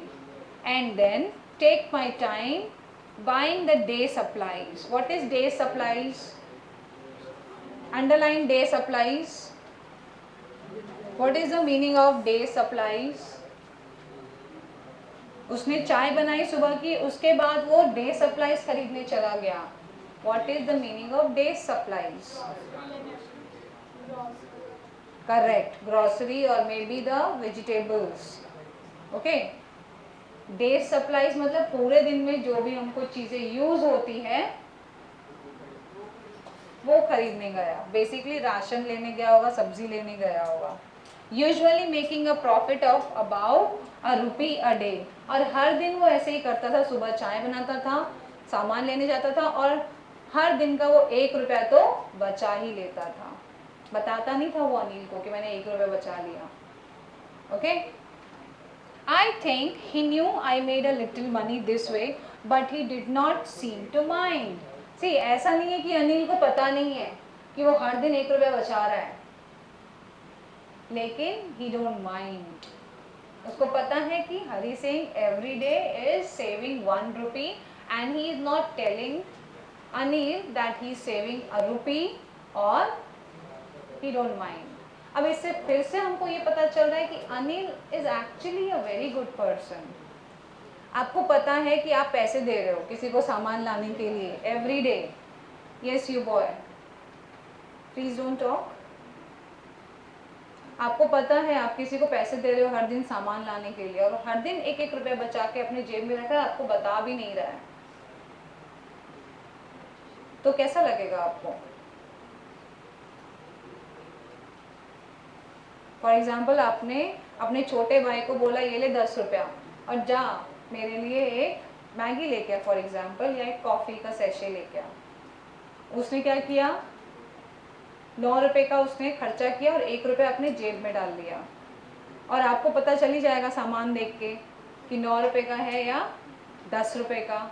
and then take my time buying the day supplies. What is day supplies? Underline day supplies. What is the meaning of day supplies? उसने चाय बनाई सुबह की, उसके बाद वो डे सप्लाईज खरीदने चला गया। What is the meaning of day supplies? Correct, grocery or maybe the vegetables. Okay. Day supplies मतलब पूरे दिन में जो भी हमको चीजें यूज होती है वो खरीदने गया। बेसिकली राशन लेने गया होगा, सब्जी लेने गया होगा। Usually making a profit of about ₹1 a day। और हर दिन वो ऐसे ही करता था, सुबह चाय बनाता था, सामान लेने जाता था, और हर दिन का वो ₹1 तो बचा ही लेता था। बताता नहीं था वो अनिल को कि मैंने ₹1 बचा लिया। Okay, I think he knew I made a little money this way but he did not seem to mind. See, ऐसा नहीं है कि अनिल को पता नहीं है कि वो हर दिन ₹1 बचा रहा है, लेकिन ही डोंट माइंड। उसको पता है कि Hari Singh every day is saving ₹1 and he is not telling Anil that he is saving ₹1 और he don't mind। अब इससे फिर से हमको ये पता चल रहा है कि Anil is actually a very good person. आपको पता है कि आप पैसे दे रहे हो किसी को सामान लाने के लिए every day. Yes you boy, please don't talk. आपको पता है आप किसी को पैसे दे रहे हो हर दिन सामान लाने के लिए, और हर दिन ₹1 बचा के अपनी जेब में रखा है, आपको बता भी नहीं रहा है, तो कैसा लगेगा आपको? फॉर एग्जाम्पल, आपने अपने छोटे भाई को बोला ये ले ₹10 और जा मेरे लिए एक मैगी लेके आ फॉर एग्जाम्पल, या एक कॉफ़ी का सैशे लेके आ। उसने क्या किया? ₹9 का उसने खर्चा किया और ₹1 अपने जेब में डाल लिया, और आपको पता चली जाएगा सामान देख के कि ₹9 का है या ₹10 का।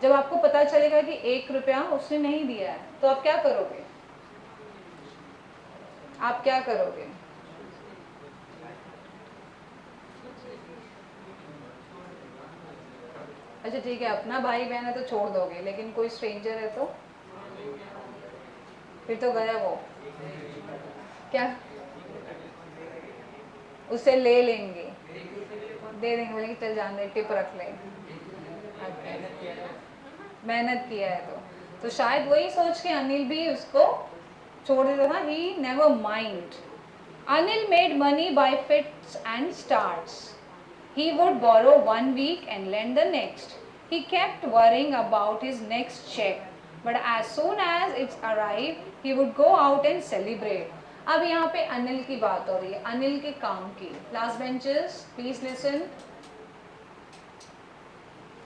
जब आपको पता चलेगा कि ₹1 उसने नहीं दिया है, तो आप क्या करोगे? आप क्या करोगे? अच्छा ठीक है, अपना भाई बहन है तो छोड़ दोगे, लेकिन कोई स्ट्रेंजर है तो फिर तो गया वो। क्या उसे ले लेंगे, दे देंगे, बोलेंगे चल जान दे, टिप रख ले, मेहनत किया है तो शायद वही सोच के अनिल भी उसको छोड़ देता था। He never mind. Anil made money by fits and starts. He would borrow 1 week and lend the next. He kept worrying about his next check, but as soon as it arrived, he would go out and celebrate. अब यहाँ पे अनिल की बात हो रही है, अनिल के काम की। Last benches, please listen.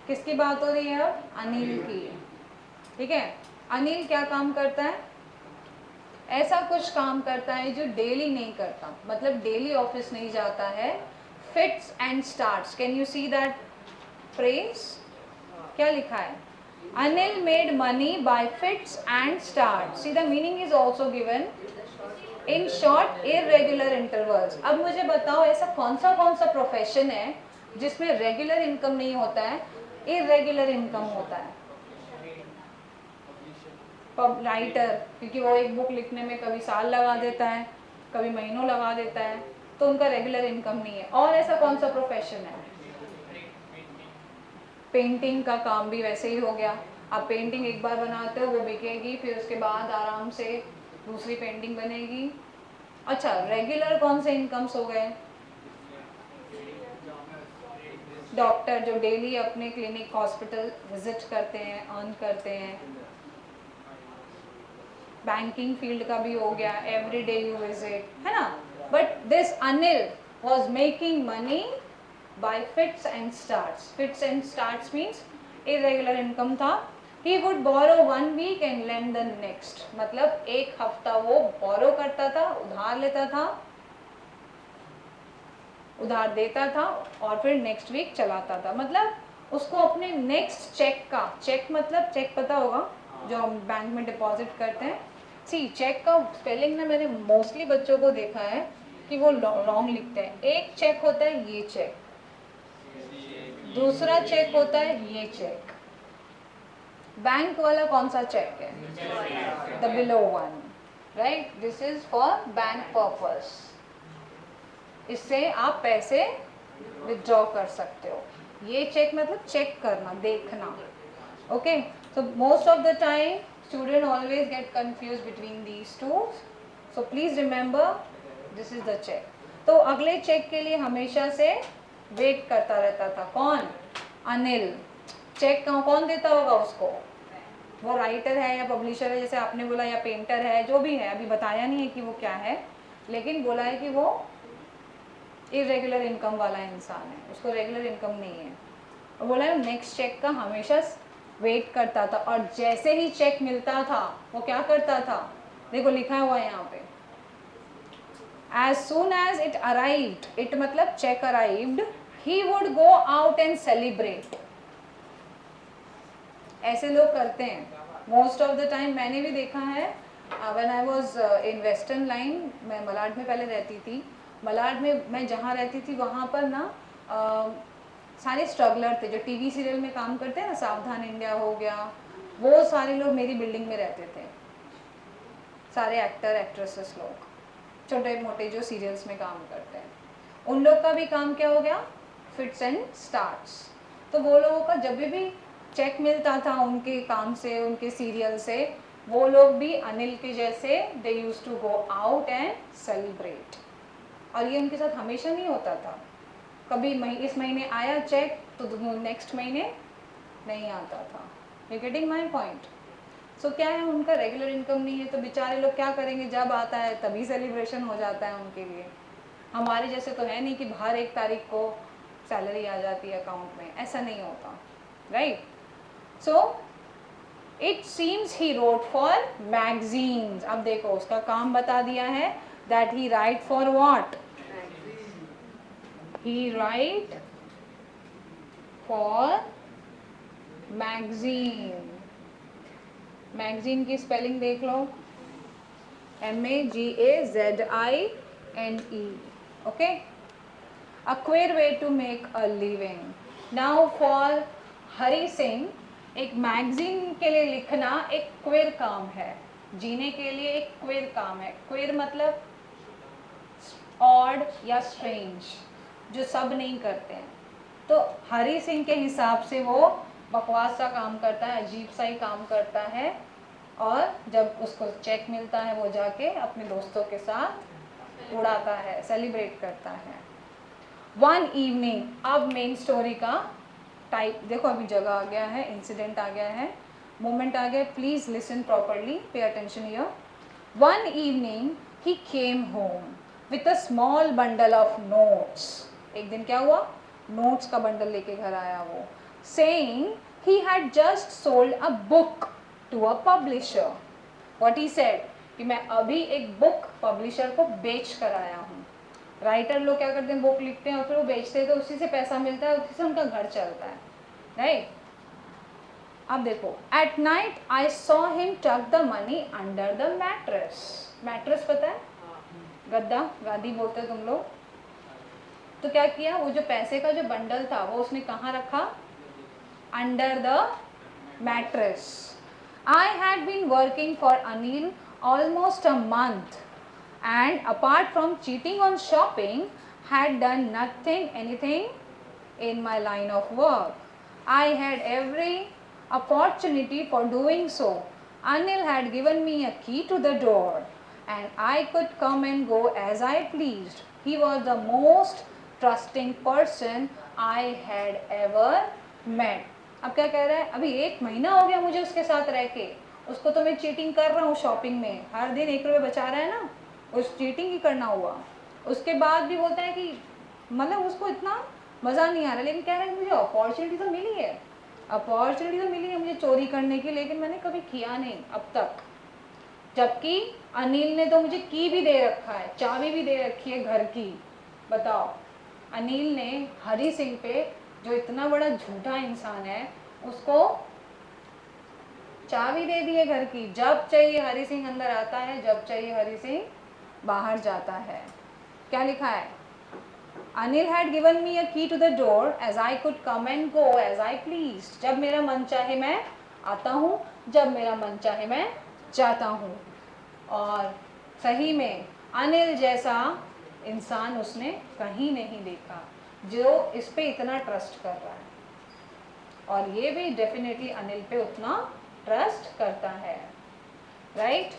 किसकी बात हो रही है अब? अनिल की। ठीक है, अनिल क्या काम करता है? ऐसा कुछ काम करता है जो डेली नहीं करता, मतलब डेली ऑफिस नहीं जाता है। Fits and starts. Can you see that phrase? क्या लिखा है? Anil made money by fits and starts. See, the meaning is also given in short irregular intervals. अब मुझे बताओ ऐसा कौन सा प्रोफेशन है जिसमें रेगुलर इनकम नहीं होता है, इरेगुलर इनकम होता है? राइटर, क्योंकि वो एक बुक लिखने में कभी साल लगा देता है, कभी महीनों लगा देता है, तो उनका रेगुलर इनकम नहीं है। और ऐसा कौन सा प्रोफेशन है? पेंटिंग का काम भी वैसे ही हो गया। आप पेंटिंग एक बार बनाते हो, वो बिकेगी, फिर उसके बाद आराम से दूसरी पेंटिंग बनेगी। अच्छा, रेगुलर कौन से इनकम्स हो गए? डॉक्टर जो डेली अपने क्लिनिक हॉस्पिटल विजिट करते हैं, अर्न करते हैं। बैंकिंग फील्ड का भी हो गया, एवरी डे यू विजिट, है ना? But this Anil was making money bye fits and starts. Fits and starts means irregular income था. He would borrow 1 week and lend the next. मतलब एक हफ्ता वो बोरो करता था, उधार लेता था, उधार देता था और फिर नेक्स्ट वीक चलाता था. मतलब उसको अपने नेक्स्ट चेक का, चेक मतलब चेक पता होगा जो हम बैंक में डिपॉजिट करते हैं. सी चेक का स्पेलिंग ना मैंने मोस्टली बच्चों को देखा है कि वो रॉन्ग लिखते हैं. एक चेक होता है ये चेक, दूसरा चेक होता है ये चेक. बैंक वाला कौन सा चेक है? The below one, right. This is for bank purpose. इससे आप पैसे विथड्रॉ कर सकते हो. ये चेक मतलब चेक करना, देखना. Okay, so most of the time student always get confuse between these two. So please remember this is the check. तो अगले चेक के लिए हमेशा से वेट करता रहता था. कौन? अनिल. चेक कौन देता होगा उसको? वो राइटर है या पब्लिशर है, जैसे आपने बोला, या पेंटर है, जो भी है. अभी बताया नहीं है कि वो क्या है, लेकिन बोला है कि वो इरेगुलर इनकम वाला इंसान है, उसको रेगुलर इनकम नहीं है. और बोला है नेक्स्ट चेक का हमेशा वेट करता था. और जैसे ही चेक मिलता था वो क्या करता था? देखो लिखा हुआ है यहाँ पे, as soon as it arrived, it मतलब check arrived, he would go out and celebrate. ऐसे लोग करते हैं मोस्ट ऑफ द टाइम. मैंने भी देखा है when I was in western line. मैं मलाड में पहले रहती थी. मलाड में मैं जहाँ रहती थी वहाँ पर ना सारे स्ट्रगलर थे जो टीवी सीरियल में काम करते हैं ना, सावधान इंडिया हो गया, वो सारे लोग मेरी बिल्डिंग में रहते थे. सारे एक्टर एक्ट्रेसेस लोग, छोटे मोटे जो सीरियल्स में काम करते हैं, उन लोग का भी काम क्या हो गया? Fits and starts. तो वो लोगों का जब भी चेक मिलता था उनके काम से, उनके सीरियल से, वो लोग भी अनिल के जैसे they used to go out and celebrate. और ये उनके साथ हमेशा नहीं होता था. कभी इस महीने आया चेक तो नेक्स्ट महीने नहीं आता था. You getting my point? So क्या है, उनका रेगुलर इनकम नहीं है तो बेचारे लोग क्या करेंगे? जब आता है तभी सेलिब्रेशन हो जाता है उनके लिए. हमारे जैसे तो है नहीं कि हर 1 तारीख को सैलरी आ जाती है अकाउंट में, ऐसा नहीं होता, right. So it seems he wrote for magazines. अब देखो उसका काम बता दिया है, that he right for what? He right for magazine. Magazine की स्पेलिंग देख लो, MAGAZINE. Okay, a queer way to make a living. Now for Hari Singh, एक मैगजीन के लिए लिखना एक क्वेर काम है. जीने के लिए एक क्वेर काम है. क्वेर मतलब ऑड या स्ट्रेंज, जो सब नहीं करते हैं. तो हरी सिंह के हिसाब से वो बकवास सा काम करता है, अजीब सा ही काम करता है. और जब उसको चेक मिलता है वो जाके अपने दोस्तों के साथ उड़ाता है, सेलिब्रेट करता है. One evening. अब मेन स्टोरी का टाइप देखो, अभी जगह आ गया है, इंसिडेंट आ गया है, मोमेंट आ गया. Please listen properly, pay attention here. One evening he came home with a small bundle of notes. एक दिन क्या हुआ? नोट्स का बंडल लेके घर आया वो, saying he had just sold a book to a publisher. What he said कि मैं अभी एक बुक पब्लिशर को बेच कर आया हूँ. राइटर लोग क्या करते हैं? बुक लिखते हैं और फिर वो बेचते हैं, तो उसी से पैसा मिलता है, उसी से उनका घर चलता है, राइट. अब देखो, at night I saw him tuck the money under the mattress. Mattress पता है? गद्दा, गादी बोलते हैं तुम लोग. तो क्या किया, वो जो पैसे का जो बंडल था वो उसने कहाँ रखा? Under the mattress. I had been working for Anil almost a month, and apart from cheating on shopping, had done anything in my line of work. I had every opportunity for doing so. Anil had given me a key to the door, and I could come and go as I pleased. He was the most trusting person I had ever met. अब क्या कह रहा है? अभी 1 महीना हो गया मुझे उसके साथ रह के, उसको तो मैं चीटिंग कर रहा हूँ शॉपिंग में, हर दिन 1 रुपये बचा रहा है ना, उस चीटिंग ही करना हुआ. उसके बाद भी बोलता है कि मतलब उसको इतना मज़ा नहीं आ रहा, लेकिन कह रहा है मुझे अपॉर्चुनिटी तो मिली है, अपॉर्चुनिटी तो मिली है मुझे चोरी करने की, लेकिन मैंने कभी किया नहीं अब तक। जबकि अनिल ने तो मुझे की भी दे रखा है, चाबी भी दे रखी है घर की। बताओ, अनिल ने हरी सिंह पे, जो इतना बड़ा झूठा इंसान है, उसको चाबी दे दी है घर की। जब चाहिए हरी सिंह अंदर आता है, जब चाहिए हरी सिंह बाहर जाता है। क्या लिखा है? Anil had given me a key to the door as I could come and go as I please. जब मेरा मन चाहे मैं आता हूँ, जब मेरा मन चाहे मैं जाता हूँ। और सही में अनिल जैसा इंसान उसने कहीं नहीं देखा जो इस पे इतना ट्रस्ट कर रहा है, और ये भी डेफिनेटली अनिल पे उतना ट्रस्ट करता है, right?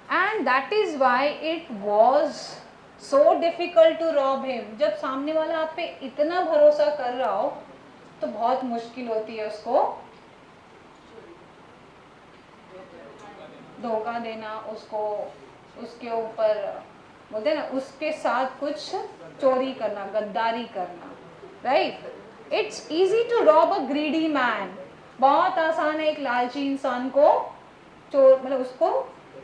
And that is why it was so difficult to rob him. जब सामने वाला आप पे इतना भरोसा कर रहा हो तो बहुत मुश्किल होती है उसको धोखा देना, उसको उसके ऊपर बोलते हैं ना, उसके साथ कुछ चोरी करना, गद्दारी करना, right? It's easy to rob a greedy man. बहुत आसान है एक लालची इंसान को चोर, मतलब उसको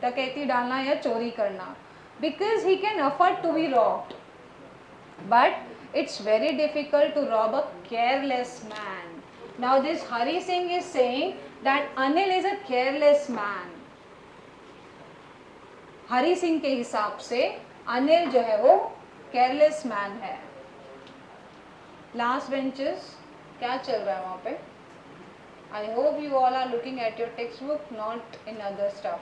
डकैती डालना या चोरी करना, because he can afford to be robbed. But it's very difficult to rob a careless man. Now this Hari Singh is saying that Anil is a careless man. हरी सिंह के हिसाब से अनिल जो है वो केयरलेस मैन है। लास्ट बेंचेस क्या चल रहा है वहाँ पे? I hope you all are looking at your text book, not in other stuff.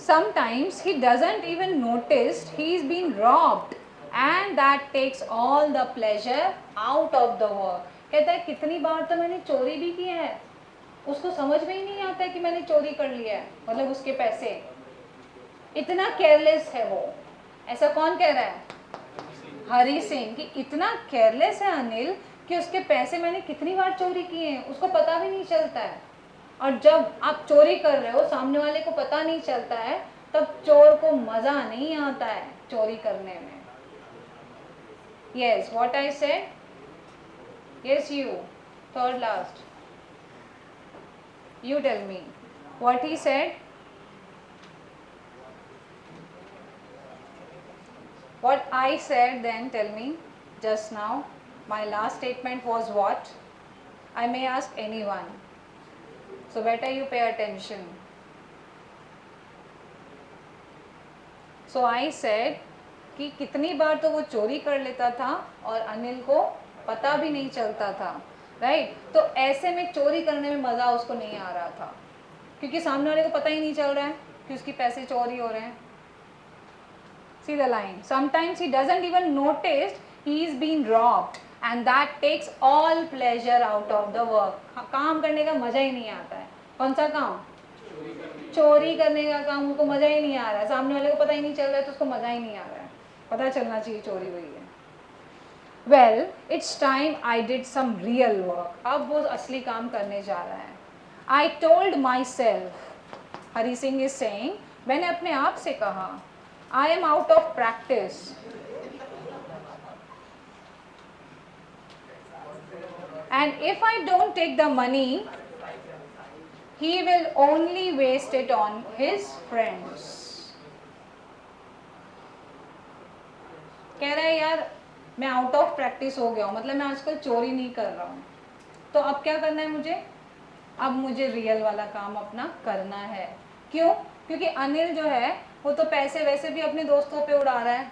Sometimes he doesn't even notice he's been robbed, and that takes all the pleasure out of the work. कहता है कितनी बार तो मैंने चोरी भी की है, उसको समझ में ही नहीं आता है कि मैंने चोरी कर लिया है, मतलब उसके पैसे। इतना केयरलेस है वो। ऐसा कौन कह रहा है? हरी सिंह। कि इतना केयरलेस है अनिल कि उसके पैसे मैंने कितनी बार चोरी किए हैं, उसको पता भी नहीं चलता है। और जब आप चोरी कर रहे हो, सामने वाले को पता नहीं चलता है, तब चोर को मजा नहीं आता है चोरी करने में। Yes, what I said? Yes, you third last, you tell me what he said. What I said then, tell me just now. My last statement was what? I may ask anyone, so better you pay attention. So I said कि कितनी बार तो वो चोरी कर लेता था और अनिल को पता भी नहीं चलता था, राइट? तो ऐसे में चोरी करने में मज़ा उसको नहीं आ रहा था, क्योंकि सामने वाले को पता ही नहीं चल रहा है कि उसके पैसे चोरी हो रहे हैं। See the line. Sometimes he doesn't even notice he's been robbed, and that takes all pleasure out of the work. काम करने का मज़ा ही नहीं आता है। कौन सा काम? चोरी करने का काम उसको मज़ा ही नहीं आ रहा है। सामने वाले को पता ही नहीं चल रहा है तो उसको मज़ा ही नहीं आ रहा है। पता चलना चाहिए चोरी हुई है। Well, it's time I did some real work. अब वो असली काम करने जा रहा है। I told myself, Hari Singh is saying, मैंने अपने आप से कहा, I am out of practice. And if I don't take the money, he will only waste it on his friends. कह रहा है यार मैं आउट ऑफ प्रैक्टिस हो गया हूँ, मतलब मैं आजकल चोरी नहीं कर रहा हूँ, तो अब क्या करना है मुझे? अब मुझे रियल वाला काम अपना करना है। क्यों? क्योंकि अनिल जो है वो तो पैसे वैसे भी अपने दोस्तों पे उड़ा रहा है,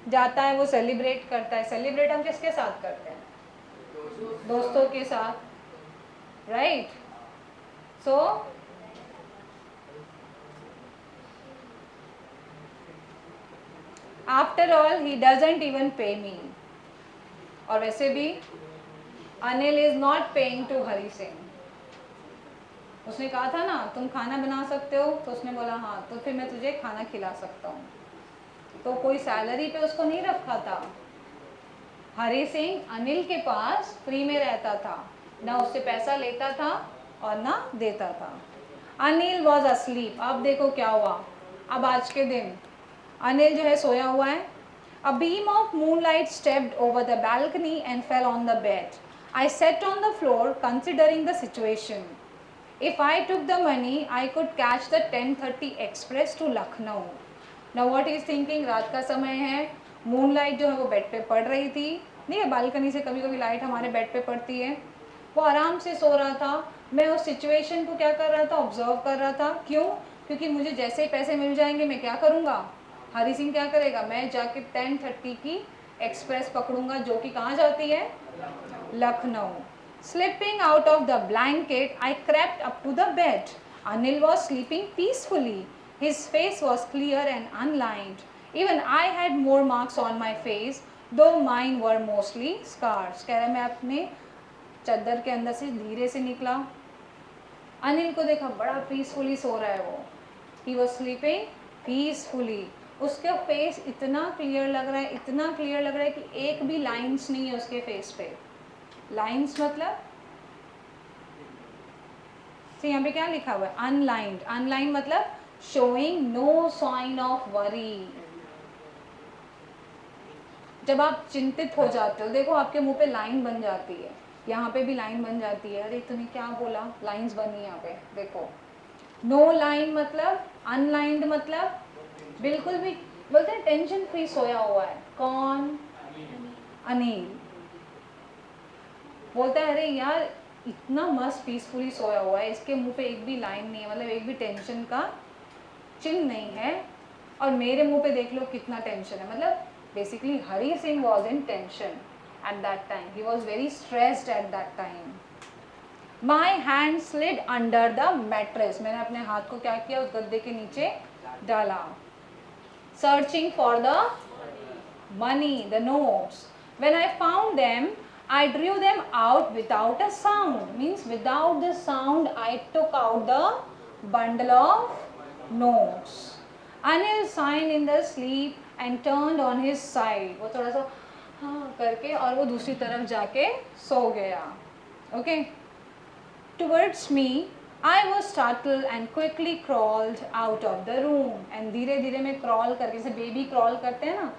जाता है वो सेलिब्रेट करता है। सेलिब्रेट हम किसके साथ करते हैं? दोस्तों के साथ, right? So after all he doesn't even pay me. और वैसे भी Anil is not paying to Hari Singh. उसने कहा था ना तुम खाना बना सकते हो, तो उसने बोला हाँ, तो फिर मैं तुझे खाना खिला सकता हूँ। तो कोई सैलरी पे उसको नहीं रखा था। हरी सिंह अनिल के पास फ्री में रहता था, ना उससे पैसा लेता था और ना देता था। Anil was asleep. अब देखो क्या हुआ, अब आज के दिन अनिल जो है सोया हुआ है. A beam of moonlight stepped over the balcony and fell on the bed. I sat on the floor considering the situation. If I took the money, I could catch the 10:30 express to Lucknow. Now what he is thinking, रात का समय है, मूनलाइट जो है वो बेड पे पड़ रही थी. नहीं है, बालकनी से कभी कभी लाइट हमारे बेड पे पड़ती है. वो आराम से सो रहा था. मैं उस सिचुएशन को क्या कर रहा था, ऑब्जर्व कर रहा था. क्यों? क्योंकि मुझे जैसे ही पैसे मिल जाएंगे मैं क्या करूँगा, हरी सिंह क्या करेगा, मैं जाके 10:30 की एक्सप्रेस पकड़ूंगा जो कि कहाँ जाती है, Lucknow. Slipping out of the blanket, I crept up to the bed. Anil was sleeping peacefully. His face was clear and unlined. Even I had more marks on my face, though mine were mostly scars. कह रहा है मैं अपने चद्दर के अंदर से धीरे से निकला. अनिल को देखा बड़ा पीसफुली सो रहा है वो. He was sleeping peacefully. उसका फेस इतना क्लियर लग रहा है, इतना क्लियर लग रहा है कि एक भी लाइंस नहीं है उसके फेस पे. लाइंस मतलब तो यहाँ पे क्या लिखा हुआ है, अनलाइंड. अनलाइंड मतलब showing no sign of worry. जब आप चिंतित हो जाते हो, देखो आपके मुंह पे लाइन बन जाती है, यहाँ पे भी लाइन बन जाती है. अरे तूने क्या बोला, लाइंस बनी यहाँ पे देखो. नो लाइन मतलब, अनलाइंड मतलब बिल्कुल भी, बोलते हैं टेंशन फ्री सोया हुआ है. कौन? अनिल. बोलता है अरे यार इतना मस्त पीसफुली सोया हुआ है, इसके मुंह पे एक भी लाइन नहीं है, मतलब एक भी टेंशन का चिन्ह नहीं है, और मेरे मुंह पे देख लो कितना टेंशन है. मतलब basically Hari Singh was in tension eight that time. He was very stressed eight that time. My hand slid under the mattress. मैंने अपने हाथ को क्या किया, उस गद्दे के नीचे डाला. Searching for the money, the notes. When I found them I drew them out without a sound. Means without the sound I took out the bundle of notes. Anil sighed in the sleep and turned on his side. वो थोड़ा सा हाँ करके और वो दूसरी तरफ जाके सो गया. Okay. Towards me, I was startled and quickly crawled out of the room. And धीरे धीरे मैं crawl करके, जैसे बेबी crawl करते हैं ना,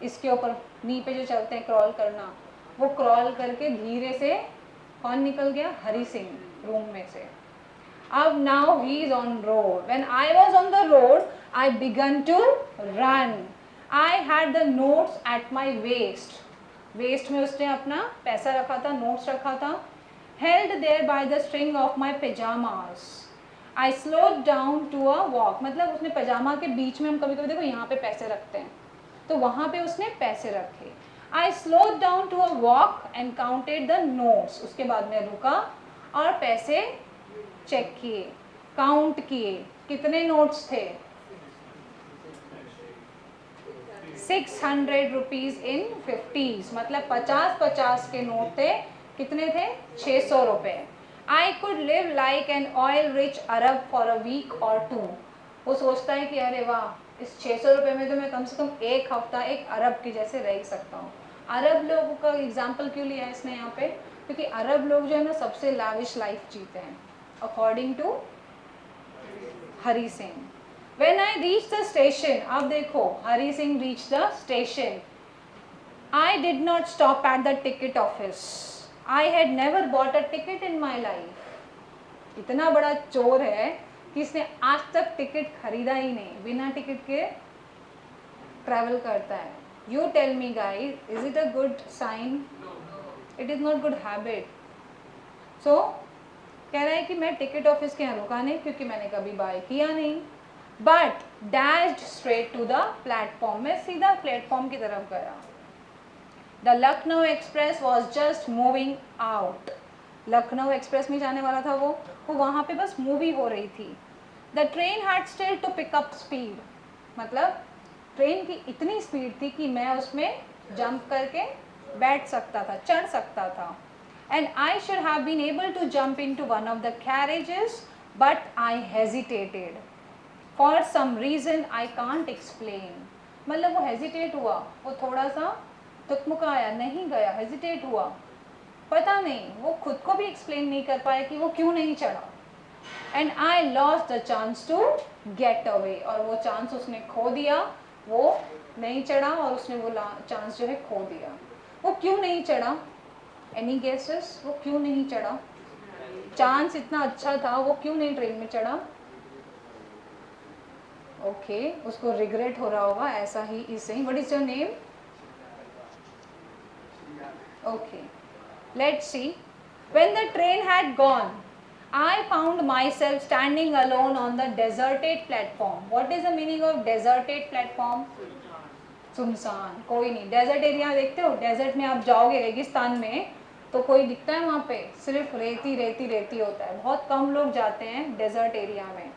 इसके ऊपर नी पे जो चलते हैं crawl करना, वो क्रॉल करके धीरे से कौन निकल गया, हरी सिंह रूम में से. अब now he is on road. When I was on the road I began to run. I had the notes at my waist. Waist में उसने अपना पैसा रखा था, नोट्स रखा था. Held there by the string of my pyjamas. I slowed down to a walk. मतलब उसने पजामा के बीच में, हम कभी कभी देखो यहाँ पे पैसे रखते हैं, तो वहाँ पे उसने पैसे रखे. I slowed down to a walk and counted the notes. उसके बाद मैं रुका और पैसे चेक किए, काउंट किए. कितने नोट्स थे? 600 रुपीज इन 50s. मतलब 50-50 के नोट थे. कितने थे? 600 रुपए. I could live like an oil rich Arab for a week or two. वो सोचता है कि अरे वाह, इस 600 रुपये में तो मैं कम से कम एक हफ्ता एक अरब की जैसे रह सकता हूँ. अरब लोगों का एग्जाम्पल क्यों लिया है इसने यहाँ पे? क्योंकि अरब लोग जो है ना सबसे लाविश लाइफ जीते हैं according to Hari Singh. When I reach the station, अब देखो Hari Singh reach the station. I did not stop at the ticket office. I had never bought a ticket in my life. इतना बड़ा चोर है कि इसने आज तक टिकट खरीदा ही नहीं, बिना टिकट के ट्रैवल करता है. You tell me guys, is it a good sign? It is not good habit. So कह रहा है कि मैं टिकट ऑफिस के यहाँ रुका नहीं क्योंकि मैंने कभी बाय किया नहीं. But dashed straight to the platform. मैं सीधा प्लेटफॉर्म की तरफ गया. The Lucknow Express was just moving out. Lucknow express में जाने वाला था वो वहाँ पे बस मूवी हो रही थी. The train had still to pick up speed. मतलब ट्रेन की इतनी स्पीड थी कि मैं उसमें जंप करके बैठ सकता था, चढ़ सकता था. And I should have been able to jump into one of the carriages, but I hesitated for some reason I can't explain. मतलब वो हेजिटेट हुआ, वो थोड़ा सा तुकमुकाया, नहीं गया, हेजिटेट हुआ. पता नहीं, वो खुद को भी एक्सप्लेन नहीं कर पाया कि वो क्यों नहीं चढ़ा. And I lost the chance to get away, और वो चांस उसने खो दिया, वो नहीं चढ़ा और उसने वो चांस जो है खो दिया। वो क्यों नहीं चढ़ा? Any guesses? वो क्यों नहीं चढ़ा? चांस इतना अच्छा था, वो क्यों नहीं ट्रेन में चढ़ा? ओके, उसको रिग्रेट हो रहा होगा, ऐसा he is what is your name? Okay, let's see. When the train had gone, I found myself standing alone on the deserted platform. What is the meaning of deserted platform? सुनसान, कोई नहीं। डेजर्ट एरिया देखते हो, डेजर्ट में आप जाओगे रेगिस्तान में तो कोई दिखता है वहाँ पे? सिर्फ रेती रेती रेती होता है, बहुत कम लोग जाते हैं डेजर्ट एरिया में।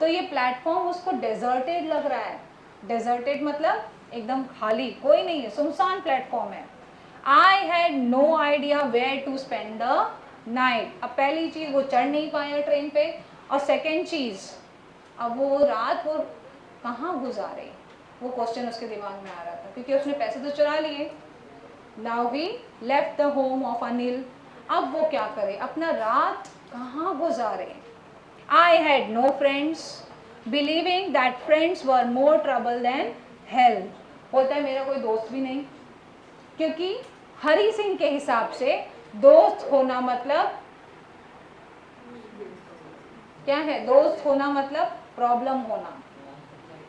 तो ये प्लेटफॉर्म उसको डेजर्टेड लग रहा है। डेजर्टेड मतलब एकदम खाली, कोई नहीं है, सुनसान प्लेटफॉर्म है। I had no idea where to spend the night. अब पहली चीज़, वो चढ़ नहीं पाया ट्रेन पे, और सेकेंड चीज़, अब वो रात वो कहाँ गुजारे, वो क्वेश्चन उसके दिमाग में आ रहा था, क्योंकि उसने पैसे तो चुरा लिए। Now he left the home of Anil. अब वो क्या करे, अपना रात कहाँ गुजारे? I had no friends, believing that friends were more trouble than help. बोलता है मेरा कोई दोस्त भी नहीं, क्योंकि हरी सिंह के हिसाब से दोस्त होना मतलब क्या है? दोस्त होना मतलब प्रॉब्लम होना,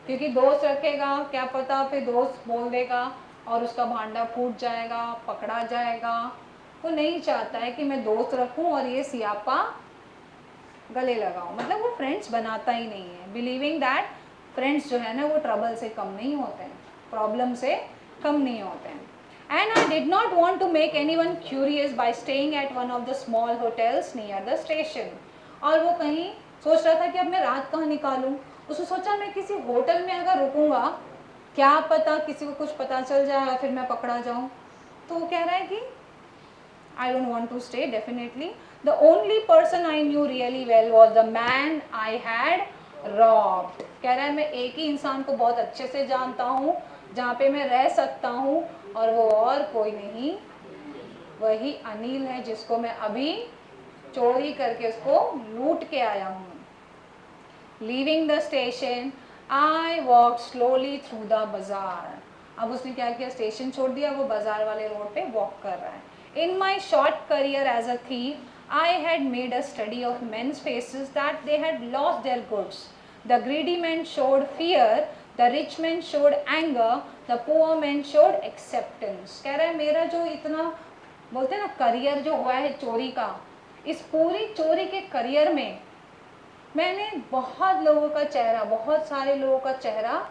क्योंकि दोस्त रखेगा, क्या पता फिर दोस्त बोल देगा और उसका भांडा फूट जाएगा, पकड़ा जाएगा। वो नहीं चाहता है कि मैं दोस्त रखूं और ये सियापा गले लगाऊं, मतलब वो फ्रेंड्स बनाता ही नहीं है। बिलीविंग दैट फ्रेंड्स जो है ना वो ट्रबल से कम नहीं होते हैं, प्रॉब्लम से कम नहीं होते हैं। And I did not want to make any one curious by staying at one of the small hotels near the station. और वो कहीं सोच रहा था कि अब मैं रात कहाँ निकालूं। उसने सोचा मैं किसी होटल में अगर रुकूंगा, क्या पता किसी को कुछ पता चल जाए, फिर मैं पकड़ा जाऊं। तो वो कह रहा है कि I don't want to stay, definitely. The only person I knew really well was the man I had robbed. कह रहा है मैं एक ही इंसान को बहुत अच्छे से जानता हूँ जहाँ पे मैं रह सकता हूँ, और वो और कोई नहीं, वही अनिल है जिसको मैं अभी चोरी करके उसको लूट के आया हूँ। Leaving the station, I walked slowly through the bazaar. अब उसने क्या किया, स्टेशन छोड़ दिया, वो बाजार वाले रोड पे वॉक कर रहा है। In my short career as a thief, I had made a study of men's faces that they had lost their goods. The greedy men showed fear, the rich men showed anger, the poor men showed acceptance. कह रहा है मेरा जो इतना बोलते हैं ना करियर जो हुआ है चोरी का, इस पूरी चोरी के करियर में मैंने बहुत लोगों का चेहरा, बहुत सारे लोगों का चेहरा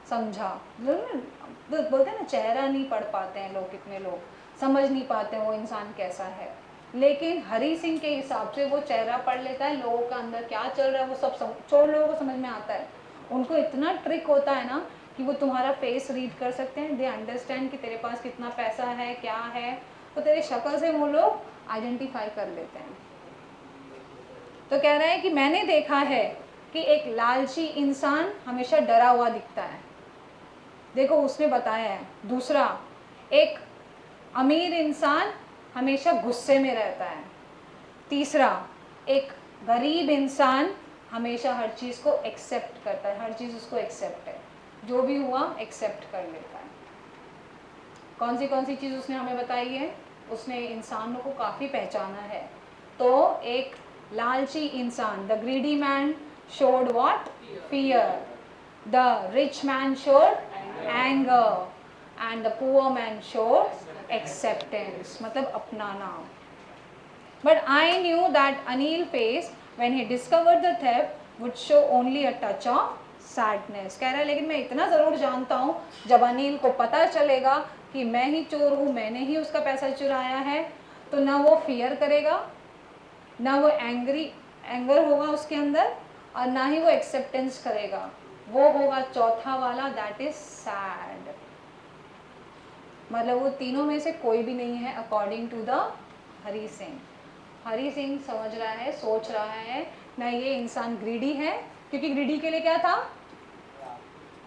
समझा। बोलते हैं ना चेहरा नहीं पढ़ पाते हैं लोग, कितने लोग समझ नहीं पाते हैं वो इंसान कैसा है, लेकिन हरी सिंह के हिसाब से वो चेहरा पढ़ लेता है, लोगों का अंदर क्या चल रहा है वो सब चोर लोगों को समझ में आता है। उनको इतना ट्रिक होता है ना कि वो तुम्हारा फेस रीड कर सकते हैं, दे अंडरस्टैंड कि तेरे पास कितना पैसा है, क्या है, तो तेरे शक्ल से वो लोग आइडेंटिफाई कर लेते हैं। तो कह रहा है कि मैंने देखा है कि एक लालची इंसान हमेशा डरा हुआ दिखता है, देखो उसने बताया है। दूसरा, एक अमीर इंसान हमेशा गुस्से में रहता है। तीसरा, एक गरीब इंसान हमेशा हर चीज़ को एक्सेप्ट करता है, हर चीज़ उसको एक्सेप्ट है, जो भी हुआ एक्सेप्ट कर लेता है। कौन सी चीज़ उसने हमें बताई है? उसने इंसानों को काफ़ी पहचाना है। तो एक लालची इंसान, the greedy man showed what? Fear, the rich man showed anger, and the poor man showed acceptance, मतलब अपनाना। But I knew that Anil face when he discovered the theft would show only a touch of sadness. कह रहा है लेकिन मैं इतना ज़रूर जानता हूँ जब अनिल को पता चलेगा कि मैं ही चोर हूँ, मैंने ही उसका पैसा चुराया है, तो ना वो फियर करेगा, ना वो एंगर होगा उसके अंदर, और ना ही वो एक्सेप्टेंस करेगा, वो होगा चौथा वाला, दैट इज सैड। मतलब वो तीनों में से कोई भी नहीं है according to the Hari Singh. Hari Singh समझ रहा है, सोच रहा है ना ये इंसान ग्रीडी है, क्योंकि ग्रीडी के लिए क्या था?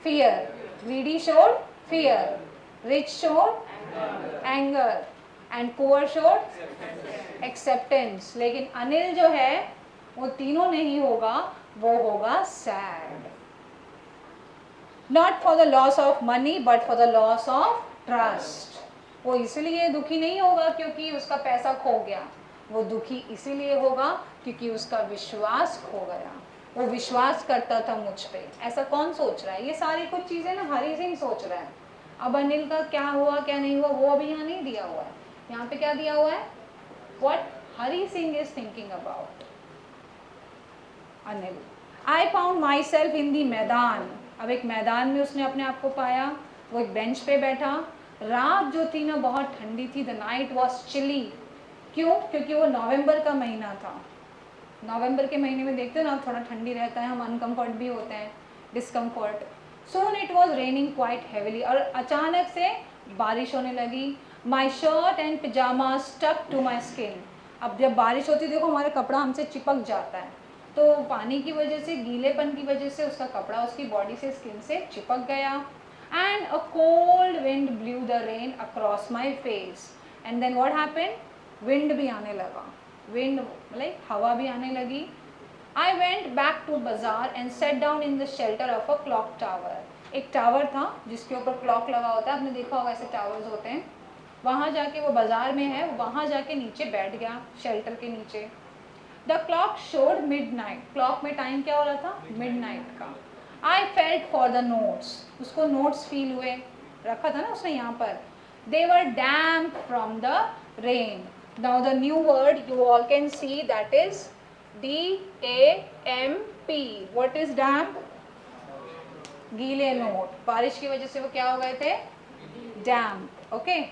Fear. Greedy showed fear, rich showed anger, and poor showed acceptance. लेकिन अनिल जो है वो तीनों नहीं होगा, वो होगा sad. Not for the loss of money but for the loss of trust. वो इसलिए दुखी नहीं होगा क्योंकि उसका पैसा खो गया, वो दुखी इसीलिए होगा क्योंकि उसका विश्वास खो गया। वो विश्वास करता था मुझ पे। ऐसा कौन सोच रहा है? ये सारी कुछ चीज़ें ना हरी सिंह सोच रहा है। अब अनिल का क्या हुआ क्या नहीं हुआ वो अभी यहाँ नहीं दिया हुआ है। यहाँ पे क्या दिया हुआ है? What Hari Singh is thinking about Anil. I found myself in the maidan. अब एक मैदान में उसने अपने आप को पाया। वो एक बेंच पे बैठा। रात जो थी ना बहुत ठंडी थी। The night was chilly. क्यों? क्योंकि वो नवंबर का महीना था। नवंबर के महीने में देखते हो ना थोड़ा ठंडी रहता है, हम अनकम्फर्ट भी होते हैं, discomfort. Soon it was raining quite heavily. और अचानक से बारिश होने लगी। My shirt and pyjama stuck to my skin. अब जब बारिश होती है देखो हमारा कपड़ा हमसे चिपक जाता है, तो पानी की वजह से, गीलेपन की वजह से उसका कपड़ा उसकी बॉडी से, स्किन से चिपक गया। And a cold wind blew the rain across my face. And then what happened? Wind भी आने लगा, विंड लाइक हवा भी आने लगी। I went back to bazaar and sat down in the shelter of a clock tower. एक टावर था जिसके ऊपर क्लॉक लगा होता है, आपने देखा होगा ऐसे टावर्स होते हैं। वहाँ जाके, वो बाजार में है, वहाँ जाके नीचे बैठ गया शेल्टर के नीचे। The clock showed midnight. Clock में टाइम क्या हो रहा था? मिडनाइट का। I felt for the notes. उसको नोट्स फील हुए, रखा था ना उसने यहाँ पर। They were damp from the rain. Now the new word you all can see, that is DAMP। What is damp? गीले नोट। बारिश की वजह से वो क्या हो गए थे? डैम्प। Okay.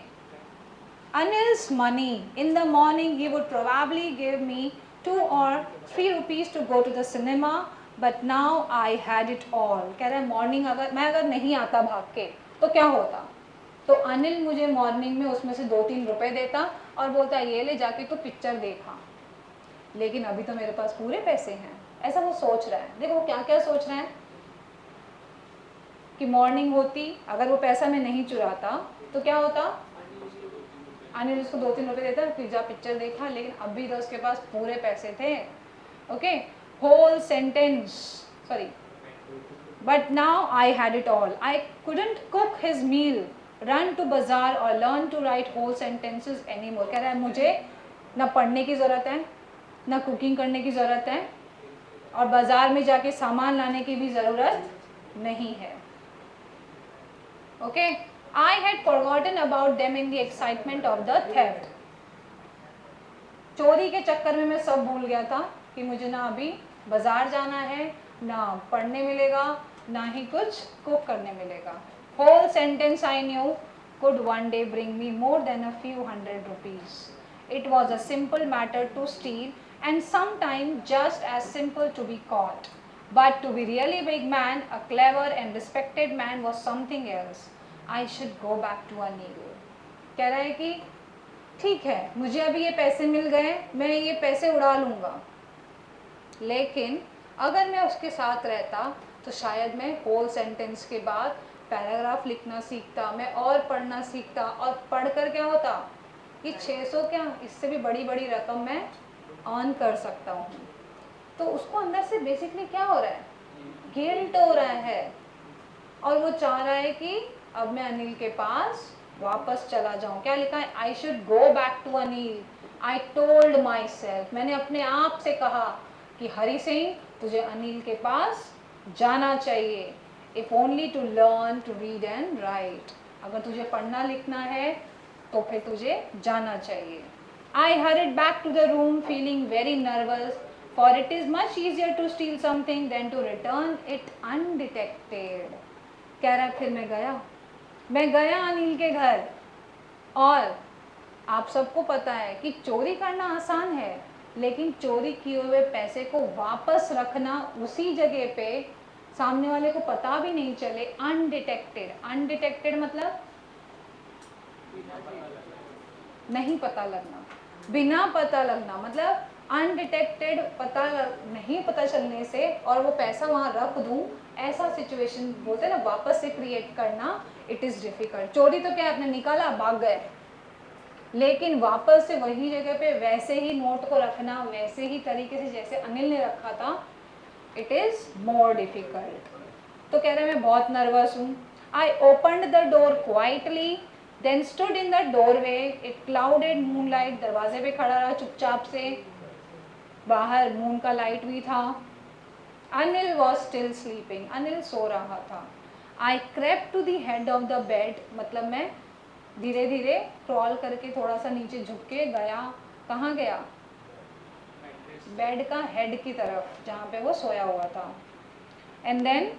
Anil's money. In the morning he would probably give me 2 or 3 rupees to go to the cinema, but now I had it all. कह रहा है मॉर्निंग अगर नहीं आता भाग के तो क्या होता? तो अनिल मुझे मॉर्निंग में उसमें से 2-3 रुपए देता और बोलता ये ले जाके तो पिक्चर देखा, लेकिन अभी तो मेरे पास पूरे पैसे हैं। ऐसा वो सोच रहा है। देखो वो क्या क्या सोच रहा है कि मॉर्निंग होती, अगर वो पैसा मैं नहीं चुराता तो क्या होता? अनिल उसको 2-3 रुपए देता, पिज्जा पिक्चर देखा, लेकिन अभी तो उसके पास पूरे पैसे थे। Okay, whole sentence, sorry, but now I had it all. I couldn't cook his meal, run to bazaar और learn to write whole sentences any more. कह रहा है मुझे ना पढ़ने की ज़रूरत है, ना कुकिंग करने की ज़रूरत है, और बाज़ार में जाके सामान लाने की भी ज़रूरत नहीं है। Okay, I had forgotten about them in the excitement of the theft. चोरी के चक्कर में मैं सब भूल गया था कि मुझे ना अभी बाजार जाना है, ना पढ़ने मिलेगा, ना ही कुछ कुक करने मिलेगा। Whole sentence I knew could one day bring me more than a few hundred rupees. It was a simple matter to steal and sometimes just as simple to be caught. But to be really big man, a clever and respected man was something else. I should go back to Anil. कह रहा है कि ठीक है मुझे अभी ये पैसे मिल गए, मैं ये पैसे उड़ा लूँगा, लेकिन अगर मैं उसके साथ रहता तो शायद मैं होल सेंटेंस के बाद पैराग्राफ लिखना सीखता, मैं और पढ़ना सीखता, और पढ़कर क्या होता, ये 600 क्या, इससे भी बड़ी बड़ी रकम मैं अर्न कर सकता हूँ। तो उसको अंदर से बेसिकली क्या हो रहा है? गिल्ट हो रहा है, और वो चाह रहा है कि अब मैं अनिल के पास वापस चला जाऊं। क्या लिखा है? I should go back to Anil. I told myself, मैंने अपने आप से कहा कि हरी सिंह तुझे अनिल के पास जाना चाहिए। If only to learn to read and write. अगर तुझे पढ़ना लिखना है तो फिर तुझे जाना चाहिए। I hurried back to the room feeling very nervous, for it is much easier to steal something than to return it undetected. कह रहा है फिर मैं गया अनिल के घर, और आप सबको पता है कि चोरी करना आसान है, लेकिन चोरी किए हुए पैसे को वापस रखना उसी जगह पे, सामने वाले को पता भी नहीं चले, अनडिटेक्टेड। अनडिटेक्टेड मतलब नहीं पता लगना, बिना पता लगना, मतलब अनडिटेक्टेड, नहीं पता चलने से, और वो पैसा वहाँ रख दूँ, ऐसा सिचुएशन बोलते हैं ना, वापस से क्रिएट करना, इट इज़ डिफ़िकल्ट। चोरी तो क्या, आपने निकाला भाग गए, लेकिन वापस से वही जगह पे वैसे ही नोट को रखना, वैसे ही तरीके से जैसे अनिल ने रखा था, इट इज़ मोर डिफिकल्ट। तो कह रहे मैं बहुत नर्वस हूँ। I opened the door quietly then stood in the doorway, it clouded moonlight, दरवाजे पे खड़ा रहा चुपचाप से, बाहर मून का लाइट भी था। Anil was still sleeping, Anil सो रहा था। I crept to the head of the bed, मतलब मैं धीरे धीरे क्रॉल करके थोड़ा सा नीचे झुक के गया। कहाँ गया? बेड का हेड की तरफ, जहाँ पे वो सोया हुआ था। एंड देन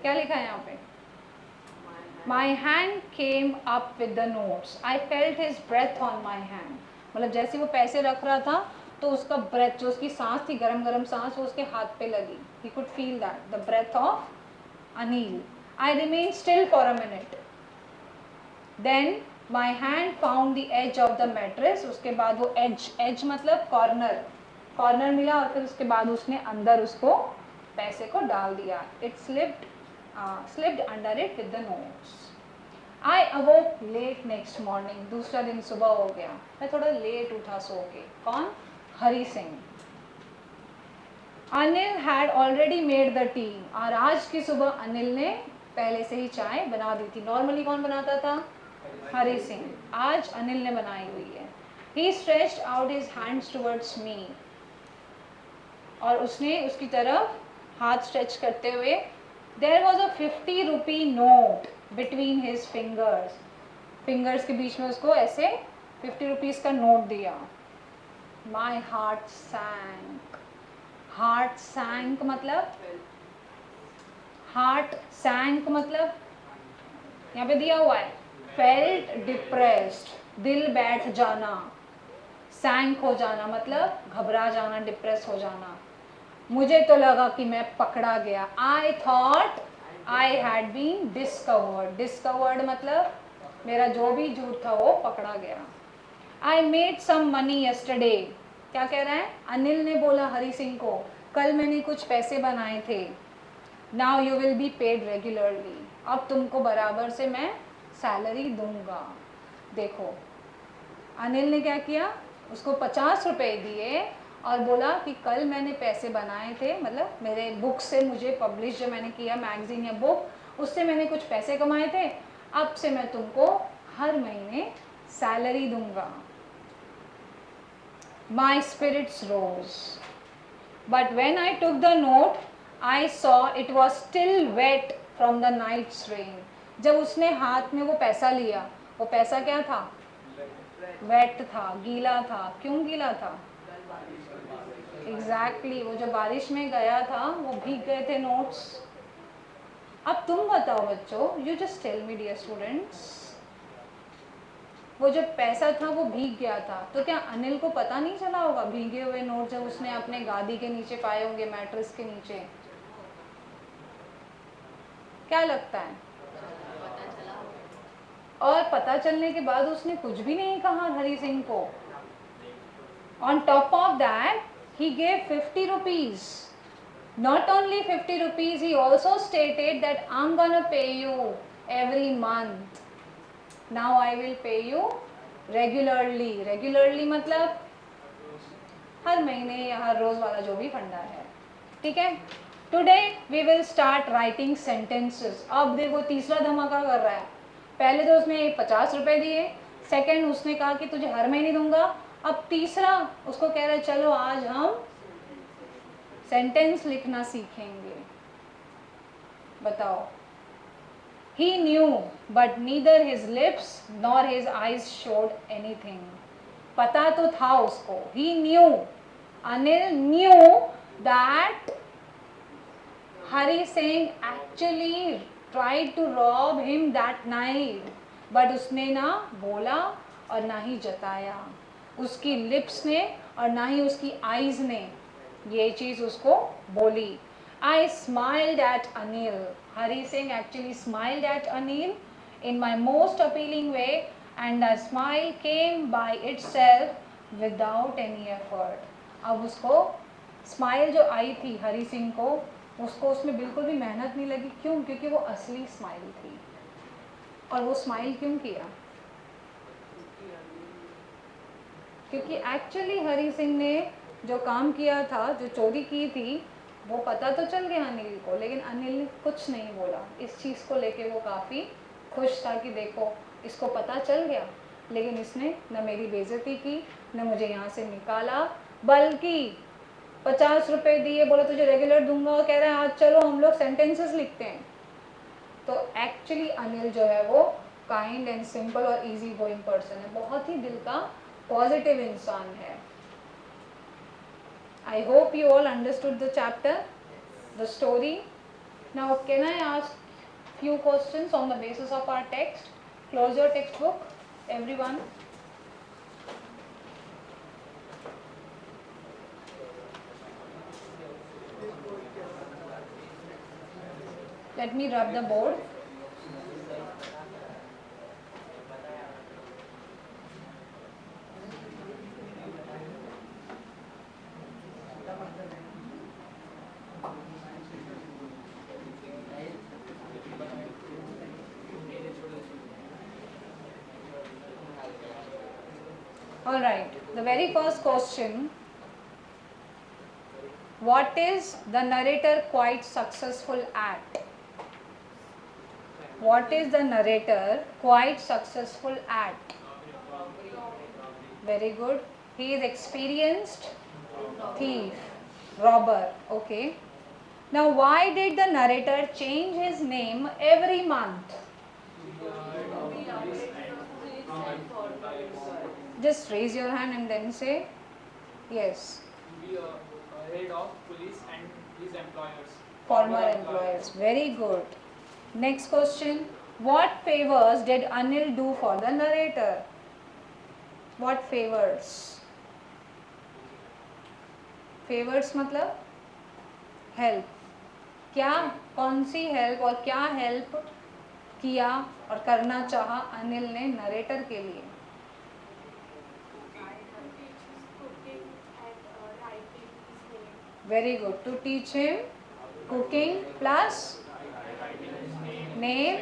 क्या लिखा है यहाँ पे? My hand came up with the notes, I felt his breath on my hand. मतलब जैसे वो पैसे रख रहा था तो उसका ब्रेथ, जो उसकी सांस थी, गरम गरम सांस, वो उसके हाथ पे लगी। He could feel that, the breath of Anil. I remain still for a minute, then my hand found the as of the mattress. उसके बाद वो एज मतलब कॉर्नर, कॉर्नर मिला और फिर उसके बाद उसने अंदर उसको पैसे को डाल दिया। It slipped under it with the notes. I awoke late next morning. दूसरा दिन सुबह हो गया, मैं थोड़ा लेट उठा सो के। कौन? Hari Singh. Anil had already made the tea. और आज की सुबह अनिल ने पहले से ही चाय बना दी थी। नॉर्मली कौन बनाता था? हरी सिंह। आज अनिल ने बनाई हुई है। He stretched out his hands towards me. और उसने उसकी तरफ हाथ स्ट्रेच करते हुए, there was a 50 rupee note between his fingers. Fingers के बीच में उसको ऐसे 50 रुपीज का नोट दिया। My heart sank. Heart sank मतलब, heart sank मतलब यहाँ पे दिया हुआ है felt depressed, दिल बैठ जाना। sank हो जाना मतलब घबरा जाना, डिप्रेस हो जाना। मुझे तो लगा कि मैं पकड़ा गया। I thought I had been discovered. Discovered मतलब मेरा जो भी झूठ था वो पकड़ा गया। I made some money yesterday. क्या कह रहा है? अनिल ने बोला हरी सिंह को, कल मैंने कुछ पैसे बनाए थे। Now you will be paid regularly. अब तुमको बराबर से मैं सैलरी दूंगा। देखो अनिल ने क्या किया, उसको 50 रुपए दिए और बोला कि कल मैंने पैसे बनाए थे, मतलब मेरे बुक से मुझे पब्लिश जो मैंने किया मैगजीन या बुक, उससे मैंने कुछ पैसे कमाए थे, अब से मैं तुमको हर महीने सैलरी दूंगा। My spirits rose, but when I took the note I saw it was still wet from the night's rain. जब उसने हाथ में वो पैसा लिया, वो पैसा क्या था? वेट था, गीला था। क्यों गीला था? एग्जैक्टली वो जो बारिश में गया था वो भीग गए थे नोट्स। अब तुम बताओ बच्चों, you just tell me dear students, वो जो पैसा था वो भीग गया था, तो क्या अनिल को पता नहीं चला होगा भीगे हुए नोट जब उसने अपने गादी के नीचे पाए होंगे, मैट्रेस के नीचे? क्या लगता है? और पता चलने के बाद उसने कुछ भी नहीं कहा हरी सिंह को। On top of that he gave 50 rupees. Not only 50 rupees, he also stated that I'm gonna pay you every month. Now I will pay you regularly. Regularly मतलब हर महीने या हर रोज वाला जो भी फंडा है, ठीक है। Today we will start writing sentences. अब देखो तीसरा धमाका कर रहा है। पहले तो उसने 50 रुपए दिए, सेकंड उसने कहा कि तुझे हर महीने दूंगा, अब तीसरा उसको कह रहा है चलो आज हम सेंटेंस लिखना सीखेंगे। बताओ। He knew, but neither his lips nor his eyes showed anything. पता तो था उसको। He knew, Anil knew that Hari Singh actually tried to rob him that night, but उसने ना बोला और ना ही जताया, उसकी लिप्स ने और ना ही उसकी आईज ने ये चीज़ उसको बोली। I smiled at Anil. Hari Singh actually smiled at Anil in my most appealing way, and the smile came by itself without any effort. अब उसको स्माइल जो आई थी हरी सिंह को, उसको उसमें बिल्कुल भी मेहनत नहीं लगी। क्यों? क्योंकि वो असली स्माइल थी। और वो स्माइल क्यों किया? क्योंकि एक्चुअली हरी सिंह ने जो काम किया था, जो चोरी की थी, वो पता तो चल गया अनिल को, लेकिन अनिल ने कुछ नहीं बोला। इस चीज़ को लेके वो काफ़ी खुश था कि देखो इसको पता चल गया, लेकिन इसने न मेरी बेइज्जती की, न मुझे यहाँ से निकाला, बल्कि 50 रुपए दिए, बोला तुझे रेगुलर दूंगा, और कह रहे हैं आज चलो हम लोग सेंटेंसेस लिखते हैं। तो एक्चुअली अनिल जो है वो काइंड एंड सिंपल और इजी गोइंग पर्सन है, बहुत ही दिल का पॉजिटिव इंसान है। I hope you all understood the chapter, the story. Now can I ask few questions on the basis of our text? Close your textbook, everyone. Let me rub the board. All right, the very first question, what is the narrator quite successful at? What is the narrator quite successful at? Very good. He is experienced thief, robber. Okay. Now, why did the narrator change his name every month? Just raise your hand and then say yes. To be a head of police and his employers. Former employers. Very good. Next question. What favors did Anil do for the narrator? What favors? Favors मतलब हेल्प। क्या, कौन सी हेल्प और क्या हेल्प किया और करना चाहा अनिल ने नरेटर के लिए? Very good. To teach him cooking plus name,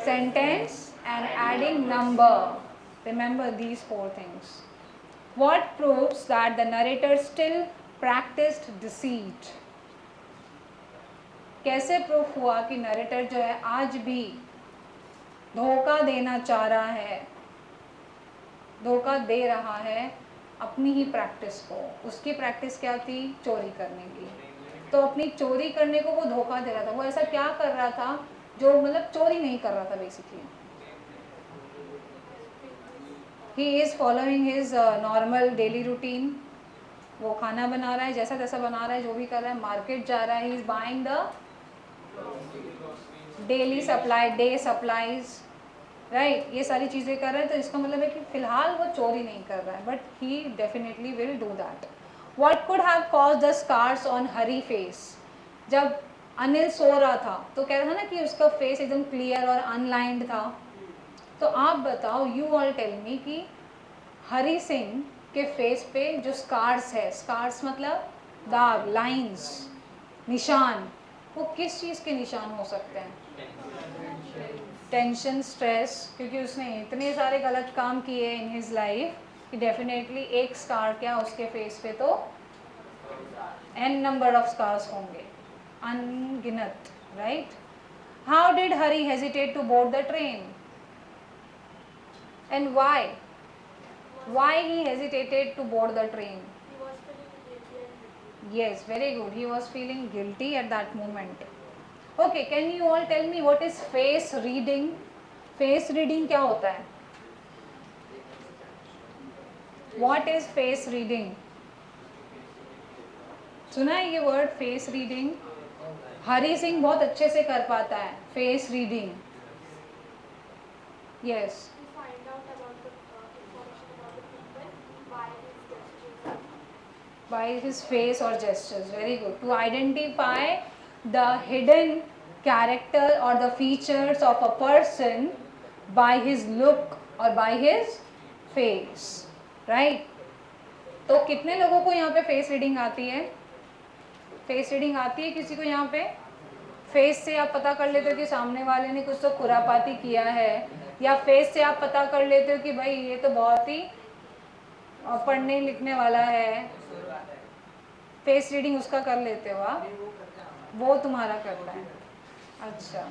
sentence and adding number. Remember these 4 things. What proves that the narrator still practiced deceit? कैसे प्रूफ हुआ कि नरेटर जो है आज भी धोखा देना चाह रहा है, धोखा दे रहा है अपनी ही प्रैक्टिस को? उसकी प्रैक्टिस क्या थी? चोरी करने की। तो अपनी चोरी करने को वो धोखा दे रहा था। वो ऐसा क्या कर रहा था जो मतलब चोरी नहीं कर रहा था basically? He is following his normal daily routine. वो खाना बना रहा है, जैसा तैसा बना रहा है, जो भी कर रहा है, मार्केट जा रहा है, he is buying the daily supply, day supplies, right, ये सारी चीज़ें कर रहा है। तो इसका मतलब है कि फ़िलहाल वो चोरी नहीं कर रहा है, but he definitely will do that. What could have cause the scars on Hari face? जब अनिल सो रहा था तो कह रहा था ना कि उसका फेस एकदम क्लियर और अनलाइंड था. तो आप बताओ, यू ऑल टेल मी, कि हरी सिंह के फेस पे जो स्कार्स है, स्कार्स मतलब दाग, लाइंस, निशान, वो किस चीज़ के निशान हो सकते हैं? टेंशन, स्ट्रेस, क्योंकि उसने इतने सारे गलत काम किए इन हिज लाइफ कि डेफिनेटली एक स्कार क्या उसके फेस पे तो n नंबर ऑफ स्कार्स होंगे, अनगिनत, right? How did Hari hesitate to board the train and why? Why he hesitated to board the train? He was feeling guilty. Yes, very good. He was feeling guilty at that moment. Okay, can you all tell me what is face reading? Face reading क्या होता है? What is face reading? सुना है ये word face reading? Hari Singh बहुत अच्छे से कर पाता है face reading. Yes. To find out about the information about the people by his gestures. By his face or gestures. Very good. To identify the hidden character or the features of a person by his look or by his face. Right? तो कितने लोगों को यहाँ पे फेस रीडिंग आती है? फेस रीडिंग आती है किसी को यहाँ पे? फेस से आप पता कर लेते हो कि सामने वाले ने कुछ तो खुरापाती किया है, या फेस से आप पता कर लेते हो कि भाई ये तो बहुत ही पढ़ने लिखने वाला है, फेस रीडिंग उसका कर लेते हो आप, वो तुम्हारा करता है। अच्छा,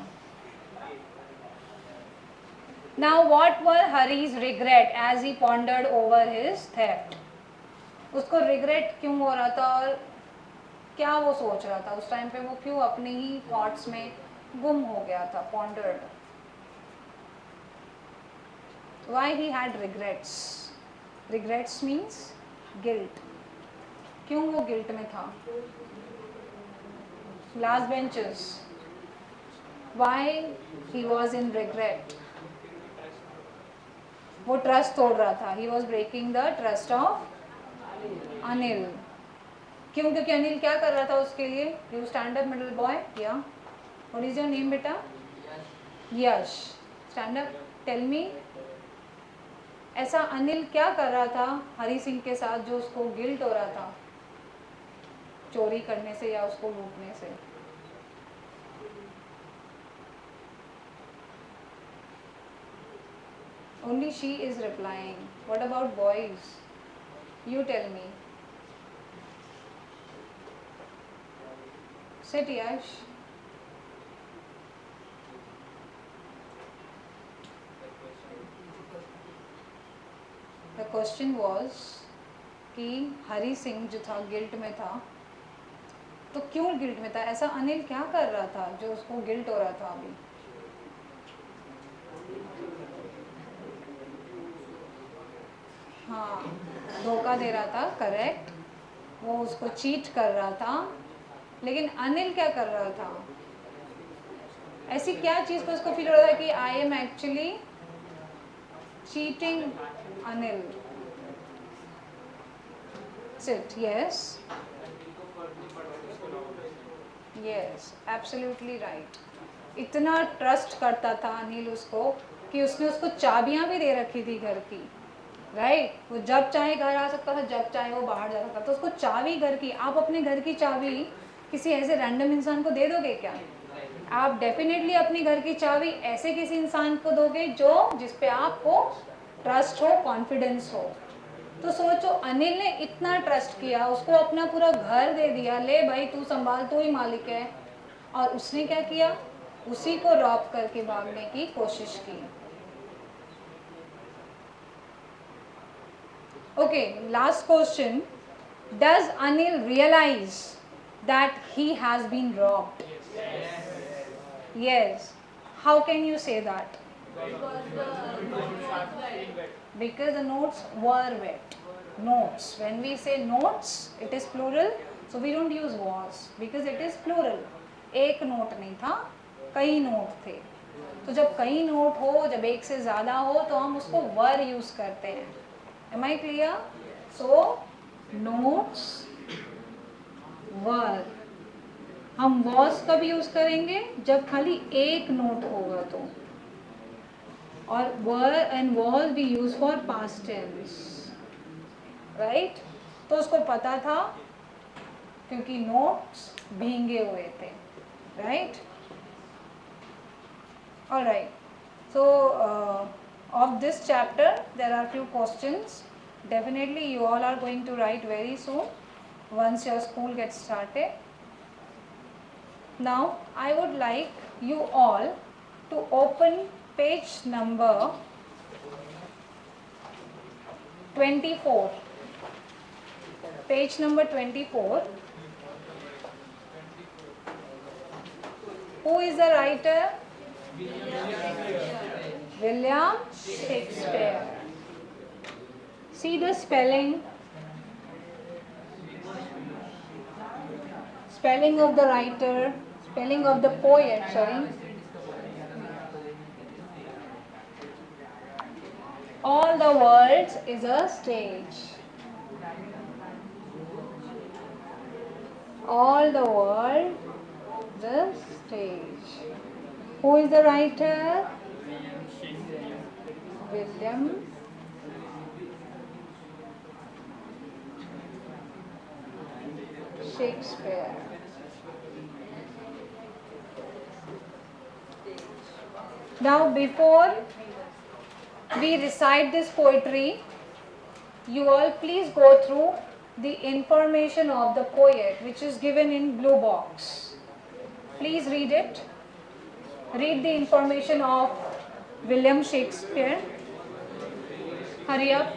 now what were Hari's regret as he pondered over his theft. उसको रिग्रेट क्यों हो रहा था और क्या वो सोच रहा था उस टाइम पे, वो क्यों अपने ही थॉट्स में गुम हो गया था, pondered, why he had regrets. Regrets means guilt, क्यों वो गिल्ट में था। Last benches, why he was in regret, वो ट्रस्ट तोड़ रहा था, he was breaking the trust of Anil. क्यों? क्योंकि अनिल क्या कर रहा था उसके लिए। You stand up middle boy, या व्हाट इज योर नेम बेटा? Yash, stand up, tell me. ऐसा अनिल क्या कर रहा था हरी सिंह के साथ जो उसको गिल्ट हो रहा था चोरी करने से या उसको लूटने से? Only she is replying. What about boys? You tell me. Sit, Yash. The question was कि हरी सिंह जो था गिल्ट में था, तो क्यों गिल्ट में था? ऐसा अनिल क्या कर रहा था जो उसको गिल्ट हो रहा था अभी? हाँ, धोखा दे रहा था, करेक्ट, वो उसको चीट कर रहा था। लेकिन अनिल क्या कर रहा था? ऐसी क्या चीज़ पर उसको फील हो रहा था कि I am actually cheating Anil? Sit, yes yes, absolutely right. इतना ट्रस्ट करता था अनिल उसको कि उसने उसको चाबियां भी दे रखी थी घर की, राइट। वो जब चाहे घर आ सकता था, जब चाहे वो बाहर जा सकता था। तो उसको चाबी घर की, आप अपने घर की चाबी किसी ऐसे रैंडम इंसान को दे दोगे क्या? आप डेफिनेटली अपनी घर की चाबी ऐसे किसी इंसान को दोगे जो जिस पे आपको ट्रस्ट हो, कॉन्फिडेंस हो। तो सोचो, अनिल ने इतना ट्रस्ट किया, उसको अपना पूरा घर दे दिया, ले भाई तू संभाल, तू ही मालिक है। और उसने क्या किया? उसी को रॉब करके भागने की कोशिश की। Okay, last question. Does Anil realize that he has been robbed? Yes. How can you say that? Because the notes were wet. Notes. When we say notes, it is plural. So we don't use was because it is plural. एक नोट नहीं था, कई नोट थे। तो जब कई नोट हो, जब एक से ज़्यादा हो, तो हम उसको वर यूज़ करते हैं। Am I clear? So notes were, हम was कब यूज करेंगे? जब खाली एक नोट होगा तो। और were and was we use for past tense, right? तो उसको पता था क्योंकि नोट्स भींगे हुए थे, right? All right. So of this chapter there are few questions. Definitely you all are going to write very soon once your school gets started. Now I would like you all to open page number 24. Page number 24. Who is the writer? William Shakespeare. See the spelling. Spelling of the writer, spelling of the poet, sorry. All the world is a stage. All the world is a stage. Who is the writer? William Shakespeare. Now, before we recite this poetry, you all please go through the information of the poet which is given in blue box. Please read it. Read the information of William Shakespeare. Hurry up.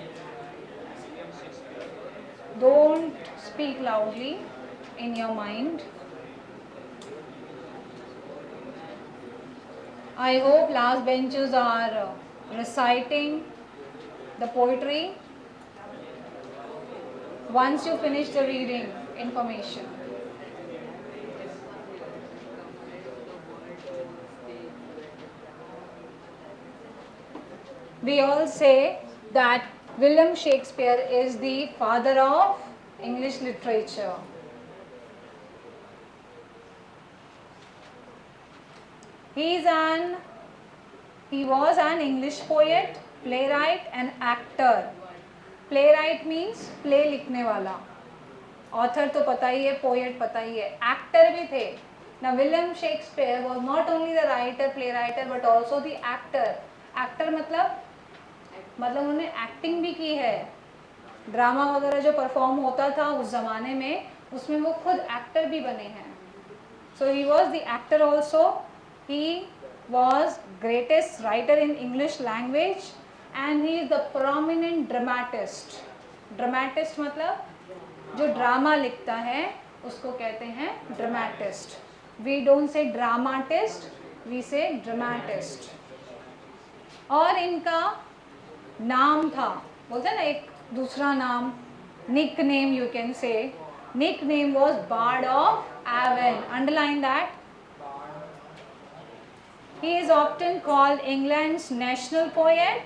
Don't speak loudly in your mind. I hope last benchers are reciting the poetry. Once you finish the reading information. We all say that William Shakespeare is the father of English literature. He was an English poet, playwright and actor. Playwright means play लिखने वाला. Author तो पता ही है, poet पता ही है, actor भी थे. Now William Shakespeare was not only the writer, playwright but also the actor. Actor मतलब उन्होंने एक्टिंग भी की है. ड्रामा वगैरह जो परफॉर्म होता था उस ज़माने में, उसमें वो खुद एक्टर भी बने हैं. So he was the actor also. He was greatest writer in English language and he is the prominent dramatist. Dramatist मतलब जो ड्रामा लिखता है उसको कहते हैं dramatist. We don't say dramatist, we say dramatist. और इनका नाम था, बोलते हैं ना एक दूसरा नाम, nickname you can say. Nickname was Bard of Avon. Underline that. He is often called England's national poet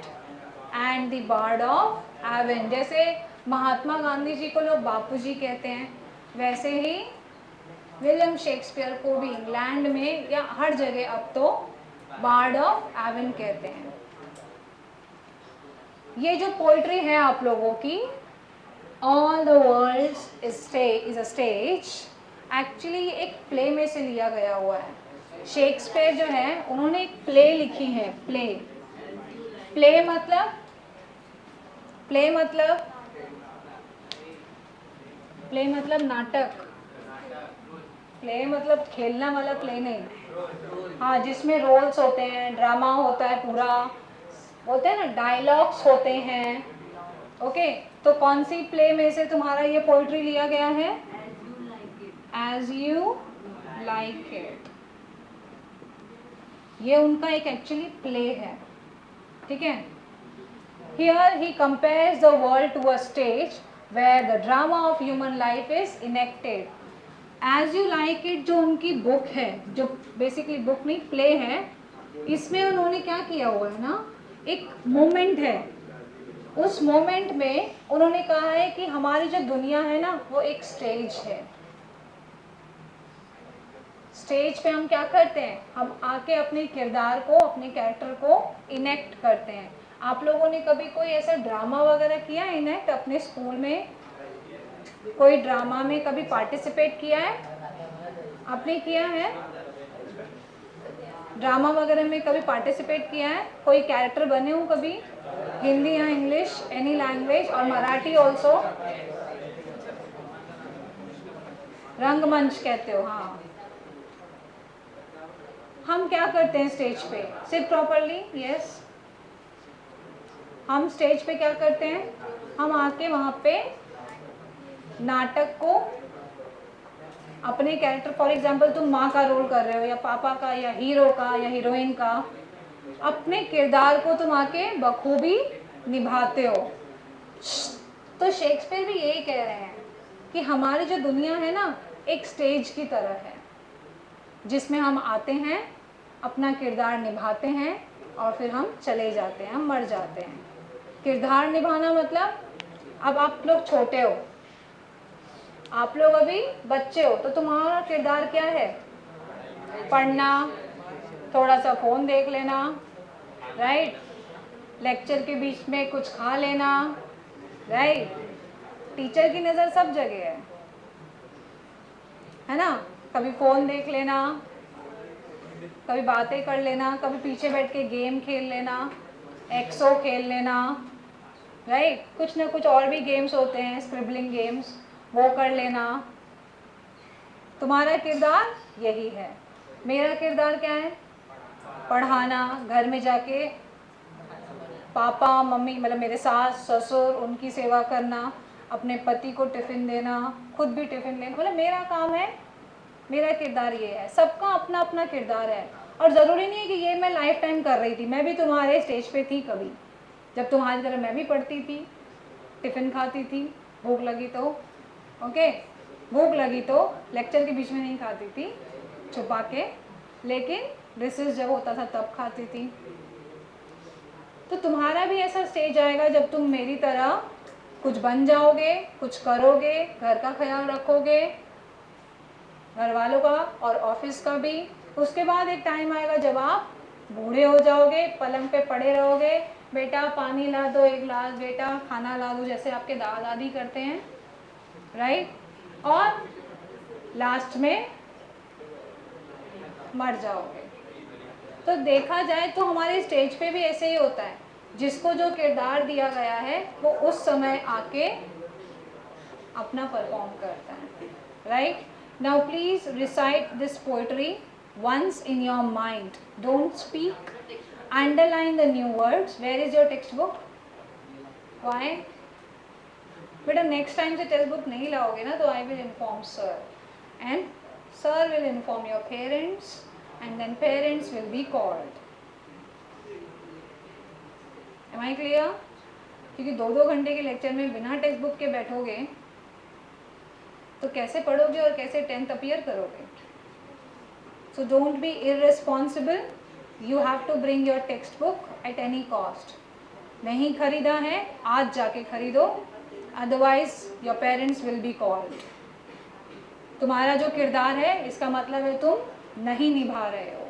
and the Bard of Avon. जैसे महात्मा गांधी जी को लोग बापूजी कहते हैं, वैसे ही विलियम शेक्सपियर को भी इंग्लैंड में या हर जगह अब तो बार्ड ऑफ एवन कहते हैं. ये जो पोइट्री है आप लोगों की, all the world is a stage, actually एक प्ले में से लिया गया हुआ है. शेक्सपियर जो है उन्होंने एक प्ले लिखी है. प्ले मतलब नाटक. प्ले मतलब खेलना वाला प्ले नहीं. हाँ, जिसमें रोल्स होते हैं, ड्रामा होता है पूरा, बोलते हैं ना डायलॉग्स होते हैं. ओके, तो कौन सी प्ले में से तुम्हारा ये पोइट्री लिया गया है? As you like it. ये उनका एक एक्चुअली प्ले है. ठीक है. Here he compares the world to a stage where the drama of human life is enacted. As you like it जो उनकी बुक है, जो बेसिकली बुक नहीं प्ले है, इसमें उन्होंने क्या किया हुआ है ना, एक मोमेंट है. उस मोमेंट में उन्होंने कहा है कि हमारी जो दुनिया है ना वो एक स्टेज है. स्टेज पे हम क्या करते हैं, हम आके अपने किरदार को, अपने कैरेक्टर को इनेक्ट करते हैं. आप लोगों ने कभी कोई ऐसा ड्रामा वगैरह किया इनेक्ट अपने स्कूल में? कोई ड्रामा में कभी पार्टिसिपेट किया है? आपने किया है? ड्रामा वगैरह में कभी पार्टिसिपेट किया है? कोई कैरेक्टर बने हो कभी? हिंदी या इंग्लिश, एनी लैंग्वेज, और मराठी ऑल्सो. रंगमंच कहते हो. हाँ, हम क्या करते हैं स्टेज पे? Seat properly. यस, हम स्टेज पे क्या करते हैं? हम आके वहाँ पे नाटक को, अपने कैरेक्टर, फॉर एग्जांपल तुम माँ का रोल कर रहे हो या पापा का या हीरो का या हीरोइन का, अपने किरदार को तुम आके बखूबी निभाते हो. तो शेक्सपियर भी यही कह रहे हैं कि हमारी जो दुनिया है ना एक स्टेज की तरह है, जिसमें हम आते हैं, अपना किरदार निभाते हैं और फिर हम चले जाते हैं, हम मर जाते हैं. किरदार निभाना मतलब, अब आप लोग छोटे हो, आप लोग अभी बच्चे हो, तो तुम्हारा किरदार क्या है? पढ़ना, थोड़ा सा फ़ोन देख लेना, राइट, लेक्चर के बीच में कुछ खा लेना, राइट. टीचर की नज़र सब जगह है ना. कभी फ़ोन देख लेना, कभी बातें कर लेना, कभी पीछे बैठ के गेम खेल लेना, एक्सो खेल लेना, राइट, कुछ ना कुछ और भी गेम्स होते हैं, स्क्रिबलिंग गेम्स, वो कर लेना। तुम्हारा किरदार यही है। मेरा किरदार क्या है? पढ़ाना, घर में जाके पापा मम्मी मतलब मेरे सास ससुर उनकी सेवा करना, अपने पति को टिफ़िन देना, खुद भी टिफ़िन लेना, मतलब मेरा काम है, मेरा किरदार ये है। सबका अपना अपना किरदार है और ज़रूरी नहीं है कि ये मैं लाइफ टाइम कर रही थी। मैं भी तुम्हारे स्टेज पे थी कभी, जब तुम्हारी तरह मैं भी पढ़ती थी, टिफ़िन खाती थी, भूख लगी तो, ओके, भूख लगी तो लेक्चर के बीच में नहीं खाती थी, छुपा के, लेकिन रिसेस जब होता था तब खाती थी। तो तुम्हारा भी ऐसा स्टेज आएगा जब तुम मेरी तरह कुछ बन जाओगे, कुछ करोगे, घर का ख्याल रखोगे, घर वालों का और ऑफिस का भी। उसके बाद एक टाइम आएगा जब आप बूढ़े हो जाओगे, पलंग पे पड़े रहोगे, बेटा पानी ला दो 1 गिलास, बेटा खाना ला दो, जैसे आपके दादा दादी करते हैं, राइट, और लास्ट में मर जाओगे। तो देखा जाए तो हमारे स्टेज पे भी ऐसे ही होता है, जिसको जो किरदार दिया गया है वो उस समय आके अपना परफॉर्म करता है, right. Now please recite this poetry once in your mind. Don't speak, underline the new words. Where is your textbook? Why? बेटा नेक्स्ट टाइम से टेक्स्ट बुक नहीं लाओगे ना तो I will inform sir and sir will inform your parents and then parents will be called. Am I clear? क्योंकि 2-2 घंटे के लेक्चर में बिना टेक्स्ट बुक के बैठोगे तो कैसे पढ़ोगे और कैसे 10th अपीयर करोगे? So don't be irresponsible, you have to bring your text book at any cost. नहीं खरीदा है आज जाके खरीदो, otherwise your parents will be called. तुम्हारा जो किरदार है इसका मतलब है तुम नहीं निभा रहे हो।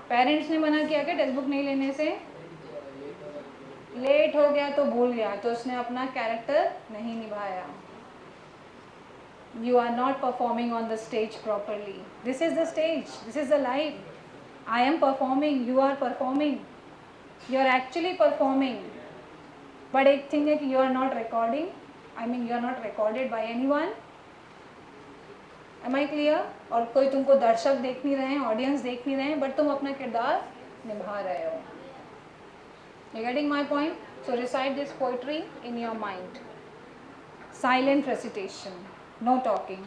पेरेंट्स ने मना किया कि टेक्स्ट बुक नहीं लेने से, लेट हो गया तो भूल गया तो उसने अपना कैरेक्टर नहीं निभाया। You are not performing on the stage properly. This is the stage, this is the life. I am performing, you are performing, you are actually performing. But एक thing है कि you are not recording, I mean you are not recorded by anyone. Am I clear? और कोई तुमको दर्शक देख नहीं रहे हैं, ऑडियंस देख नहीं रहे हैं, बट तुम अपना किरदार निभा रहे हो। You getting my point? So recite this poetry in your mind. Silent recitation, no talking.